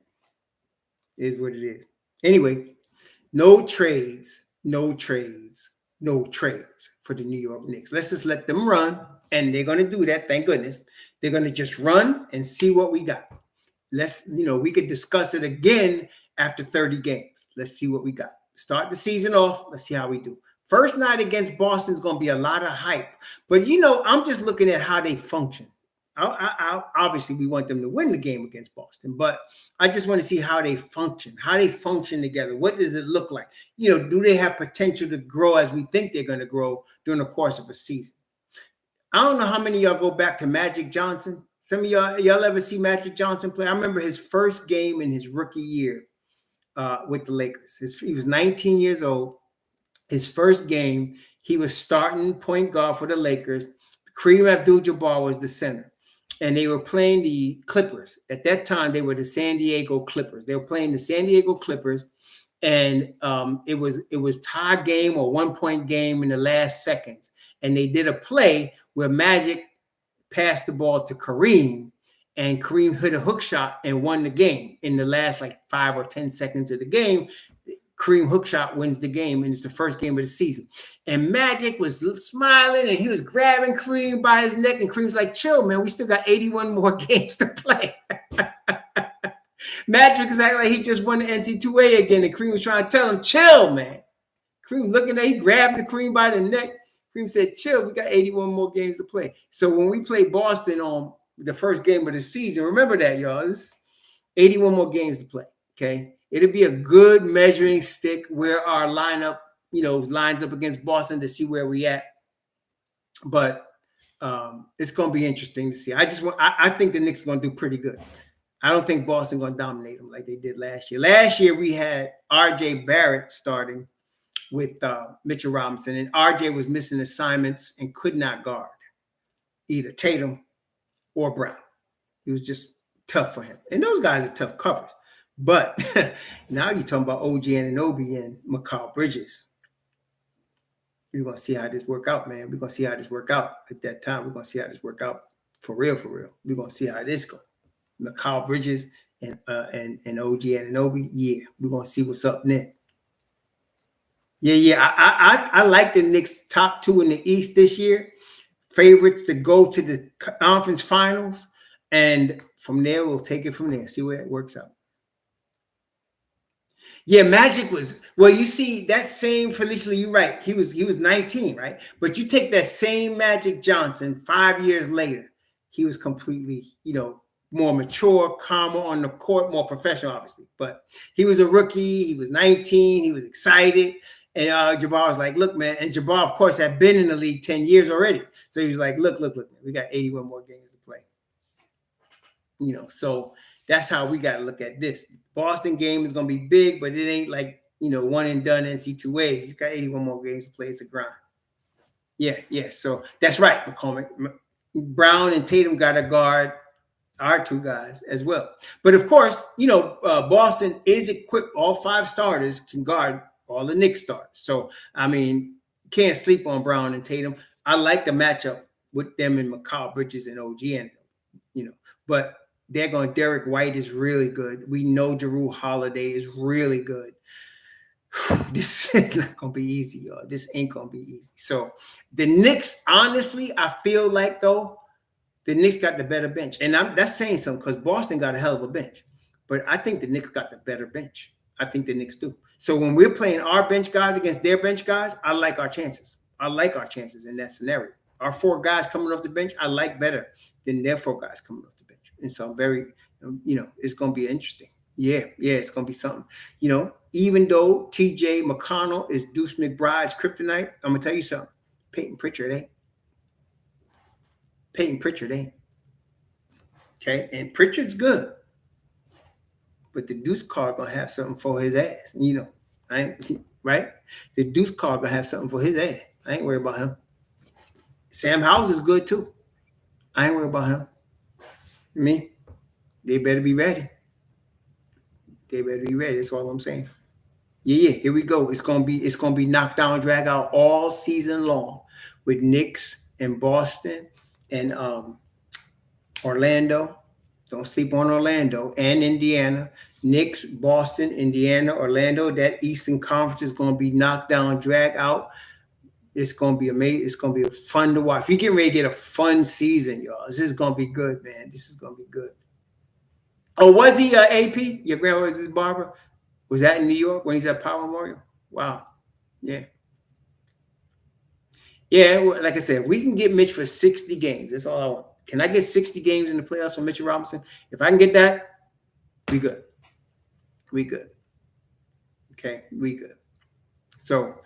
it is what it is. Anyway, no trades, no trades, no trades for the New York Knicks. Let's just let them run. And they're going to do that. Thank goodness. They're going to just run and see what we got. We could discuss it again after 30 games. Let's see what we got. Start the season off. Let's see how we do. First night against Boston is going to be a lot of hype. But, I'm just looking at how they function. Obviously, we want them to win the game against Boston. But I just want to see how they function together. What does it look like? Do they have potential to grow as we think they're going to grow during the course of a season? I don't know how many of y'all go back to Magic Johnson. Some of y'all ever see Magic Johnson play? I remember his first game in his rookie year with the Lakers. He was 19 years old. His first game, he was starting point guard for the Lakers. Kareem Abdul-Jabbar was the center. And they were playing the Clippers. At that time, they were the San Diego Clippers. They were playing the San Diego Clippers. And it was tie game or 1-point game in the last seconds. And they did a play where Magic passed the ball to Kareem, and Kareem hit a hook shot and won the game in the last 5 or 10 seconds of the game. Kareem hook shot wins the game, and it's the first game of the season. And Magic was smiling, and he was grabbing Kareem by his neck, and Kareem's like, chill, man, we still got 81 more games to play. Magic is acting like he just won the NC2A again, and Kareem was trying to tell him, chill, man. Kareem looking at, he grabbed the Kareem by the neck. Kareem said, chill, we got 81 more games to play. So when we play Boston on the first game of the season, remember that, y'all. It's 81 more games to play, okay? It'll be a good measuring stick where our lineup, lines up against Boston to see where we at. But it's going to be interesting to see. I think the Knicks are going to do pretty good. I don't think Boston going to dominate them like they did last year. Last year, we had R.J. Barrett starting with Mitchell Robinson, and RJ was missing assignments and could not guard either Tatum or Brown. It was just tough for him. And those guys are tough covers. But now you're talking about OG Anunoby and Mikal Bridges. We're going to see how this work out, man. We're going to see how this work out at that time. We're going to see how this work out for real, for real. We're going to see how this goes. Mikal Bridges and OG Anunoby, yeah. We're going to see what's up next. Yeah. I like the Knicks top 2 in the East this year. Favorites to go to the conference finals. And from there, we'll take it from there. See where it works out. Yeah, Magic was, well, you see, that same Felicia, you're right. He was 19, right? But you take that same Magic Johnson 5 years later, he was completely, more mature, calmer on the court, more professional, obviously. But he was a rookie. He was 19. He was excited. And Jabbar was like, look, man. And Jabbar, of course, had been in the league 10 years already. So he was like, look, man, we got 81 more games to play. So that's how we got to look at this. Boston game is going to be big, but it ain't like, one and done NC2A. He's got 81 more games to play. It's a grind. Yeah, yeah. So that's right, McCormick. Brown and Tatum got to guard our two guys as well. But of course, Boston is equipped. All five starters can guard all the Knicks starters. So, I mean, can't sleep on Brown and Tatum. I like the matchup with them and Mikal Bridges and OG, and but they're going. Derek White is really good. We know Jrue Holiday is really good. This is not gonna be easy, y'all. This ain't gonna be easy. So the Knicks, honestly, I feel like though the Knicks got the better bench, and that's saying something because Boston got a hell of a bench, but I think the Knicks got the better bench. I think the Knicks do. So when we're playing our bench guys against their bench guys, I like our chances. I like our chances in that scenario. Our four guys coming off the bench, I like better than their four guys coming off the bench, and so I'm very, it's gonna be interesting. Yeah, it's gonna be something. Even though TJ McConnell is Deuce McBride's kryptonite, I'm gonna tell you something. Peyton Pritchard ain't. Okay, and Pritchard's good, but the Deuce card gonna have something for his ass. I ain't right. The Deuce card gonna have something for his ass. I ain't worried about him. Sam Howes is good too. I ain't worried about him. They better be ready. That's all I'm saying. Yeah. Here we go. It's gonna be knockdown, drag out all season long with Knicks and Boston and Orlando. Don't sleep on Orlando and Indiana. Knicks, Boston, Indiana, Orlando. That Eastern Conference is gonna be knockdown, drag out. It's gonna be amazing. It's gonna be fun to watch. We getting ready to get a fun season, y'all. This is gonna be good, man. This is gonna be good. Oh, was he AP? Your grandma was his barber? Was that in New York when he's at Power Memorial? Wow. Yeah. Yeah, well, like I said, we can get Mitch for 60 games. That's all I want. Can I get 60 games in the playoffs from Mitchell Robinson? If I can get that, we good. Okay, we good. So,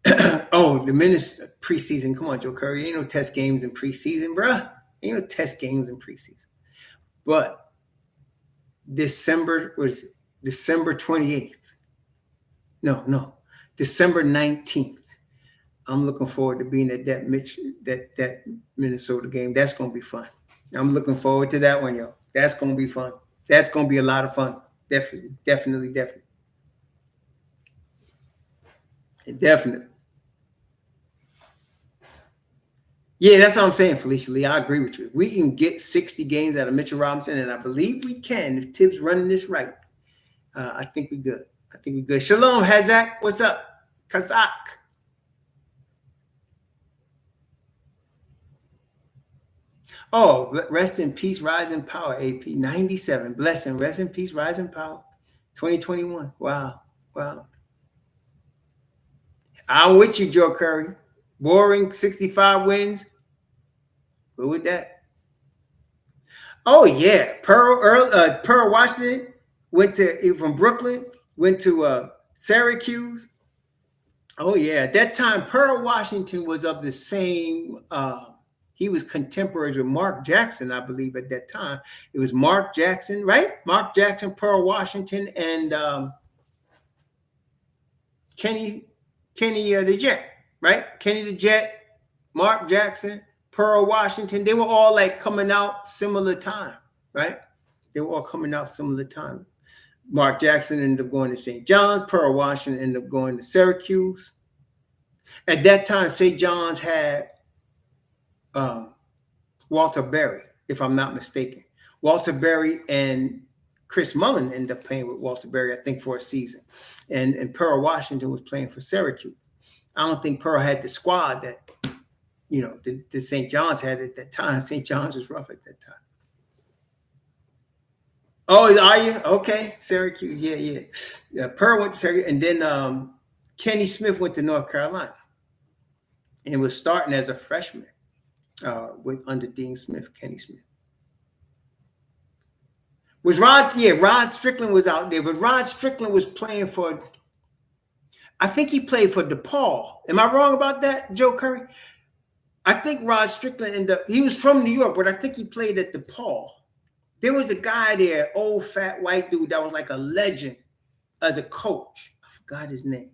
the minutes preseason. Come on, Joe Curry. Ain't no test games in preseason, bruh. Ain't no test games in preseason. But December 28th. No. December 19th. I'm looking forward to being at that Minnesota game. That's gonna be fun. I'm looking forward to that one, yo. That's gonna be fun. That's gonna be a lot of fun. Definitely. Yeah, that's what I'm saying, Felicia Lee. I agree with you. If we can get 60 games out of Mitchell Robinson, and I believe we can if Tibbs running this right. I think we good. Shalom, Hazak. What's up? Kazak. Oh, rest in peace, rise in power, AP. 97. Blessing. Rest in peace, rise in power. 2021. Wow. I'm with you, Joe Curry. Boring 65 wins. Go with that. Oh, yeah. Pearl Washington from Brooklyn, went to Syracuse. Oh, yeah. At that time, Pearl Washington was of the same he was contemporaries with Mark Jackson, I believe, at that time. It was Mark Jackson, right? Mark Jackson, Pearl Washington, and Kenny the Jet, right? Kenny the Jet, Mark Jackson, Pearl Washington. They were all like coming out similar time, right? They were all coming out similar time. Mark Jackson ended up going to St. John's. Pearl Washington ended up going to Syracuse. At that time, St. John's had Walter Berry, if I'm not mistaken. Walter Berry and Chris Mullin ended up playing with Walter Berry, I think, for a season. And Pearl Washington was playing for Syracuse. I don't think Pearl had the squad that, the St. John's had at that time. St. John's was rough at that time. Oh, are you? Okay. Syracuse. Yeah. Pearl went to Syracuse. And then Kenny Smith went to North Carolina and was starting as a freshman under Dean Smith, Kenny Smith. Rod Strickland was out there, but Rod Strickland was playing for, I think he played for DePaul. Am I wrong about that, Joe Curry? I think Rod Strickland he was from New York, but I think he played at DePaul. There was a guy there, old fat white dude that was like a legend as a coach. I forgot his name.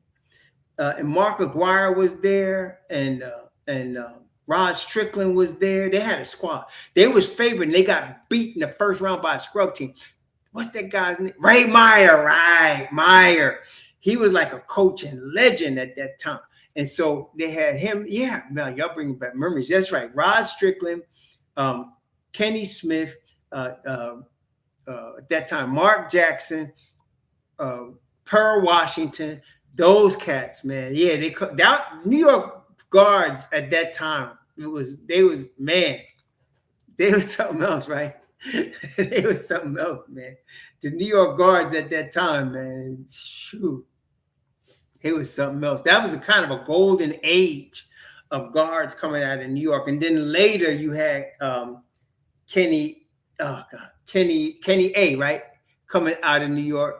And Mark Aguirre was there, and Rod Strickland was there. They had a squad. They was favored, and they got beat in the first round by a scrub team. What's that guy's name? Ray Meyer, right? Meyer. He was like a coaching legend at that time. And so they had him. Yeah, now y'all bringing back memories. That's right. Rod Strickland, Kenny Smith, at that time, Mark Jackson, Pearl Washington, those cats, man. Yeah, that New York guards at that time. They was man, they was something else, right? They was something else, man. The New York guards at that time, man, shoot, it was something else. That was a kind of a golden age of guards coming out of New York. And then later you had Kenny A, right, coming out of New York.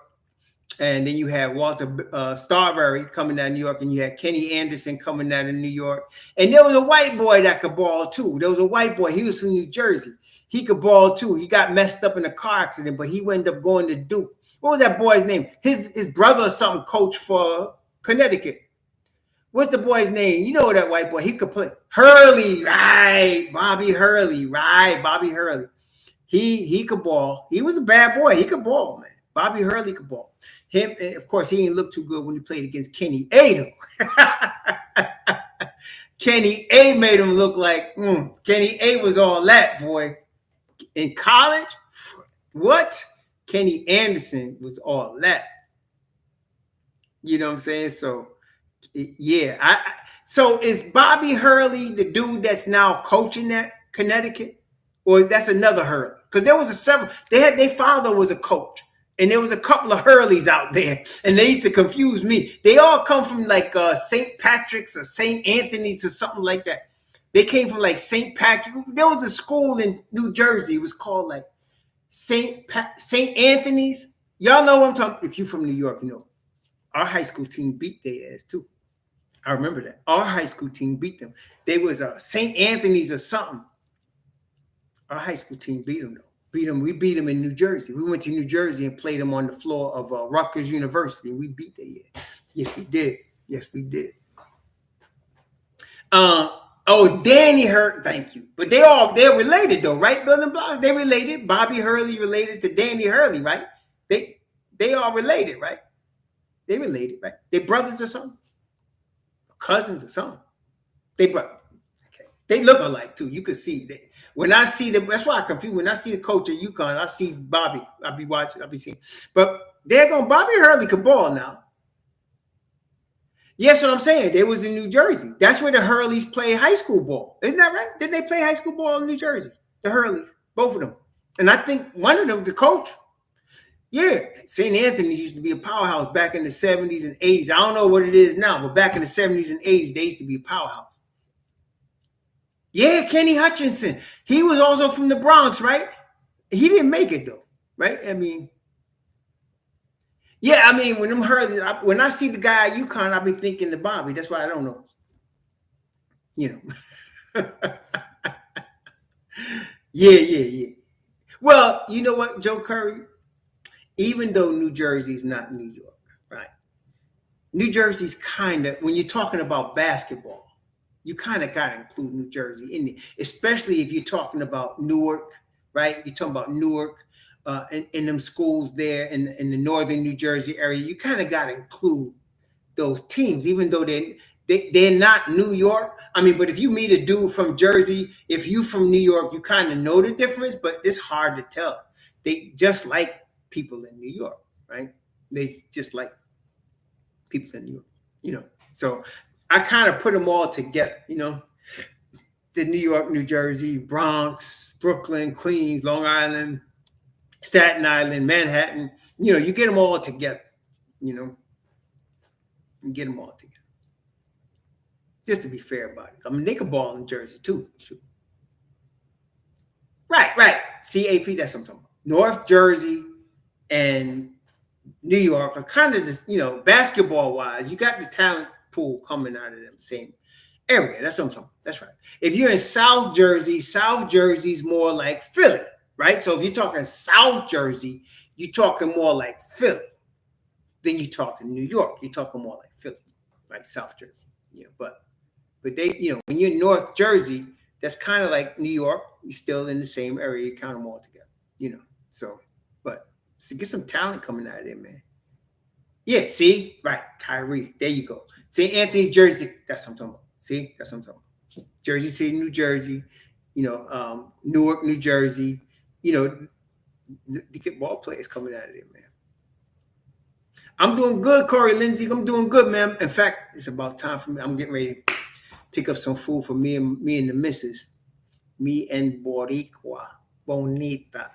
And then you had Walter Starbury coming out of New York, and you had Kenny Anderson coming out of New York. And there was a white boy that could ball too. There was a white boy. He was from New Jersey. He could ball too. He got messed up in a car accident, but he wound up going to Duke. What was that boy's name? His brother or something coached for Connecticut. What's the boy's name? You know that white boy. He could play. Hurley, right? Bobby Hurley, right? Bobby Hurley. He could ball. He was a bad boy. He could ball, man. Bobby Hurley could ball. Him, of course, he didn't look too good when he played against Kenny A, though. Kenny A made him look like, Kenny A was all that, boy. In college, what? Kenny Anderson was all that. You know what I'm saying? So, yeah. So is Bobby Hurley the dude that's now coaching at Connecticut? Or that's another Hurley? Because there was their father was a coach. And there was a couple of Hurleys out there, and they used to confuse me. They all come from like St. Patrick's or St. Anthony's or something like that. They came from like St. Patrick. There was a school in New Jersey. It was called like St. Anthony's. Y'all know what I'm talking about. If you're from New York, you know. Our high school team beat their ass too. I remember that. Our high school team beat them. They was St. Anthony's or something. Our high school team beat them though. We beat them in New Jersey. We went to New Jersey and played them on the floor of Rutgers University. And we beat their ass. Yes, we did. Yes, we did. Danny Hurt, thank you. But they're related though, right? Building blocks, they related. Bobby Hurley related to Danny Hurley, right? They are related, right? They related, right? They brothers or something, cousins or something. They brothers. They look alike too. You could see that. When I see them, that's why I confuse. When I see the coach at UConn, I see Bobby. I'll be watching. I'll be seeing. But they're going. Bobby Hurley could ball now. Yes, what I'm saying. They was in New Jersey. That's where the Hurleys play high school ball. Isn't that right? Didn't they play high school ball in New Jersey? The Hurleys, both of them. And I think one of them, the coach. Yeah, St. Anthony used to be a powerhouse back in the 70s and 80s. I don't know what it is now, but back in the 70s and 80s, they used to be a powerhouse. Yeah, Kenny Hutchinson. He was also from the Bronx, right? He didn't make it though, right? I mean, yeah, I mean, when I see the guy at UConn, I'll be thinking the Bobby. That's why I don't know. You know. Yeah. Well, you know what, Joe Curry? Even though New Jersey's not New York, right? New Jersey's kind of, when you're talking about basketball, you kind of got to include New Jersey in it, especially if you're talking about Newark, right? You're talking about Newark and them schools there in the northern New Jersey area. You kind of got to include those teams, even though they're not New York. I mean, but if you meet a dude from Jersey, if you from New York, you kind of know the difference, but it's hard to tell. They just like people in New York, right? They just like people in New York, you know. So I kind of put them all together, you know, the New York, New Jersey, Bronx, Brooklyn, Queens, Long Island, Staten Island, Manhattan, you know, you get them all together, you know, you get them all together. Just to be fair about it. I mean, they could ball in Jersey too. Sure. Right. CAP, that's what I'm talking about. North Jersey and New York are kind of this, you know, basketball wise, you got the talent pool coming out of them same area. That's what I'm talking about. That's right. If you're in South Jersey's more like Philly. right? So if you're talking South Jersey, you're talking more like Philly. Then you're talking New York. You're talking more like Philly, like South Jersey. Yeah, but they, when you're in North Jersey, that's kind of like New York. You're still in the same area. You count them all together, you know. So, but so get some talent coming out of there, man. Yeah, see, right, Kyrie. There you go. St. Anthony's, Jersey. That's what I'm talking about. See, that's what I'm talking about. Jersey City, New Jersey. Newark, New Jersey. You know, to get ball players coming out of there, man. I'm doing good, Corey Lindsay. I'm doing good, man. In fact, it's about time for me. I'm getting ready to pick up some food for me and the missus. Me and Boricua Bonita.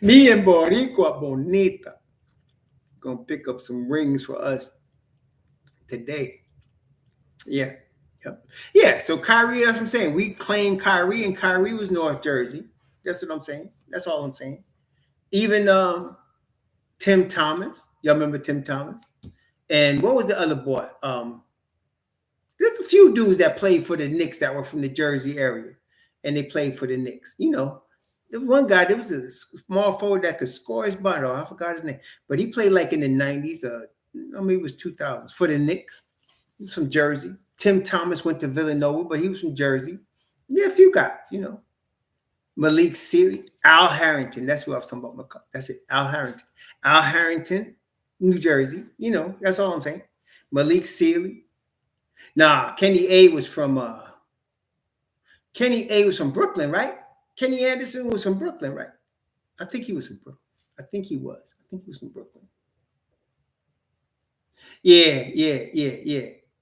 Me and Boricua Bonita. Gonna pick up some rings for us today. Yeah. Yep. Yeah. So Kyrie, that's what I'm saying. We claimed Kyrie, and Kyrie was North Jersey. That's what I'm saying. That's all I'm saying. Even Tim Thomas. Y'all remember Tim Thomas? And what was the other boy? There's a few dudes that played for the Knicks that were from the Jersey area, and they played for the Knicks. The one guy, there was a small forward that could score his butt off. I forgot his name, but he played like in the 90s, maybe it was 2000s for the Knicks. He was from Jersey. Tim Thomas went to Villanova, but he was from Jersey. Yeah, a few guys. Malik Sealy, Al Harrington. That's who I was talking about. That's it, Al Harrington. Al Harrington, New Jersey. That's all I'm saying. Malik Sealy. Nah, Kenny A was from Brooklyn, right? Kenny Anderson was from Brooklyn, right? I think he was from Brooklyn. I think he was. I think he was from Brooklyn. Yeah.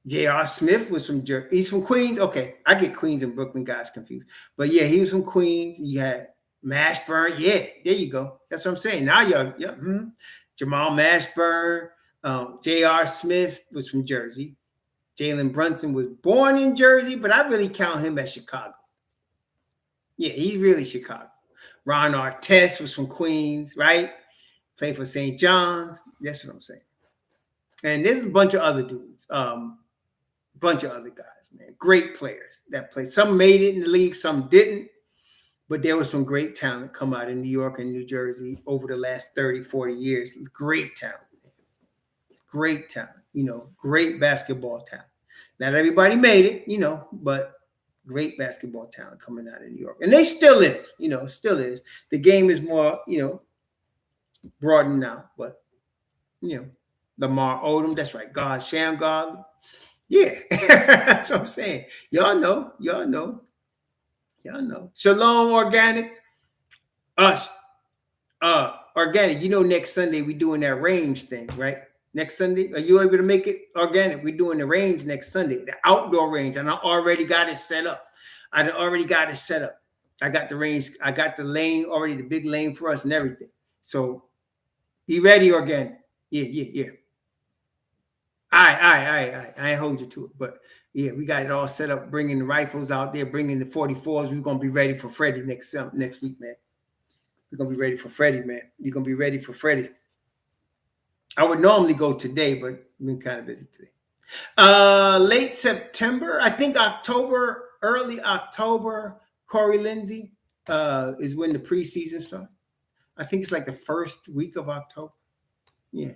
J.R. Smith was from Jersey. He's from Queens. Okay, I get Queens and Brooklyn guys confused. But yeah, he was from Queens. You had Mashburn. Yeah, there you go. That's what I'm saying. Now Jamal Mashburn. J.R. Smith was from Jersey. Jalen Brunson was born in Jersey, but I really count him as Chicago. Yeah, he's really Chicago. Ron Artest was from Queens, right? Played for St. John's. That's what I'm saying. And there's a bunch of other dudes, bunch of other guys, man. Great players that played. Some made it in the league, some didn't. But there was some great talent come out in New York and New Jersey over the last 30, 40 years. Great talent. Great talent. Great basketball talent. Not everybody made it, but great basketball talent coming out of New York. And they still is, still is. The game is more, broadened now. But, Lamar Odom, that's right. God Shamgar. Yeah. That's what I'm saying. Y'all know. Shalom Organic. Us. Organic. Next Sunday we doing that range thing, right? Next Sunday, are you able to make it organic? We're doing the range next Sunday, the outdoor range, and I already got it set up. I got the range. I got the lane already, the big lane for us and everything. So be ready, organic. Yeah. All right. I ain't hold you to it, but yeah, we got it all set up. Bringing the rifles out there, bringing the 44s. We're gonna be ready for Freddie next week, man. We're gonna be ready for Freddie, man. You're gonna be ready for Freddie. I would normally go today, but I've been kind of busy today. Late September, I think October, early October, Corey Lindsay, is when the preseason starts. I think it's like the first week of October. Yeah.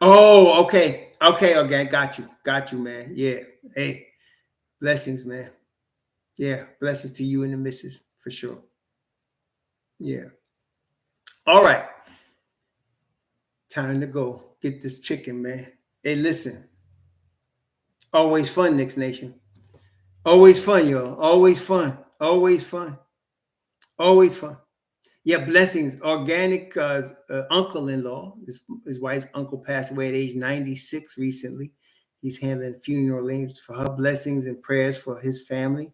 Oh, okay. Got you, man. Yeah. Hey, blessings, man. Yeah, blessings to you and the missus for sure. Yeah. All right. Time to go get this chicken, man. Hey, listen. Always fun, Knicks Nation. Always fun, y'all. Always fun. Always fun. Always fun. Yeah, blessings. Organic uncle-in-law, his wife's uncle passed away at age 96 recently. He's handling funeral arrangements for her. Blessings and prayers for his family.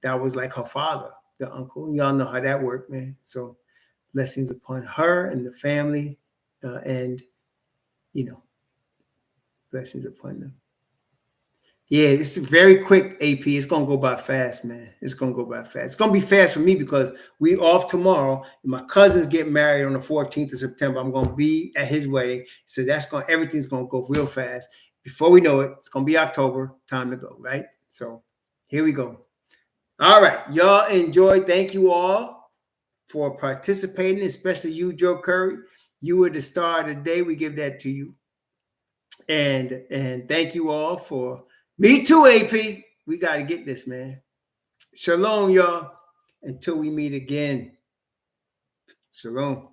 That was like her father, the uncle. Y'all know how that worked, man. So blessings upon her and the family, and blessings upon them. Yeah, it's very quick, AP. It's gonna go by fast, man. It's gonna go by fast. It's gonna be fast for me because we off tomorrow. And my cousins get married on the 14th of September. I'm gonna be at his wedding. So everything's gonna go real fast. Before we know it, it's gonna be October. Time to go, right? So here we go. All right. Y'all enjoy. Thank you all for participating, especially you, Joe Curry. You were the star of the day. We give that to you. And thank you all for me too, AP. We got to get this, man. Shalom, y'all. Until we meet again. Shalom.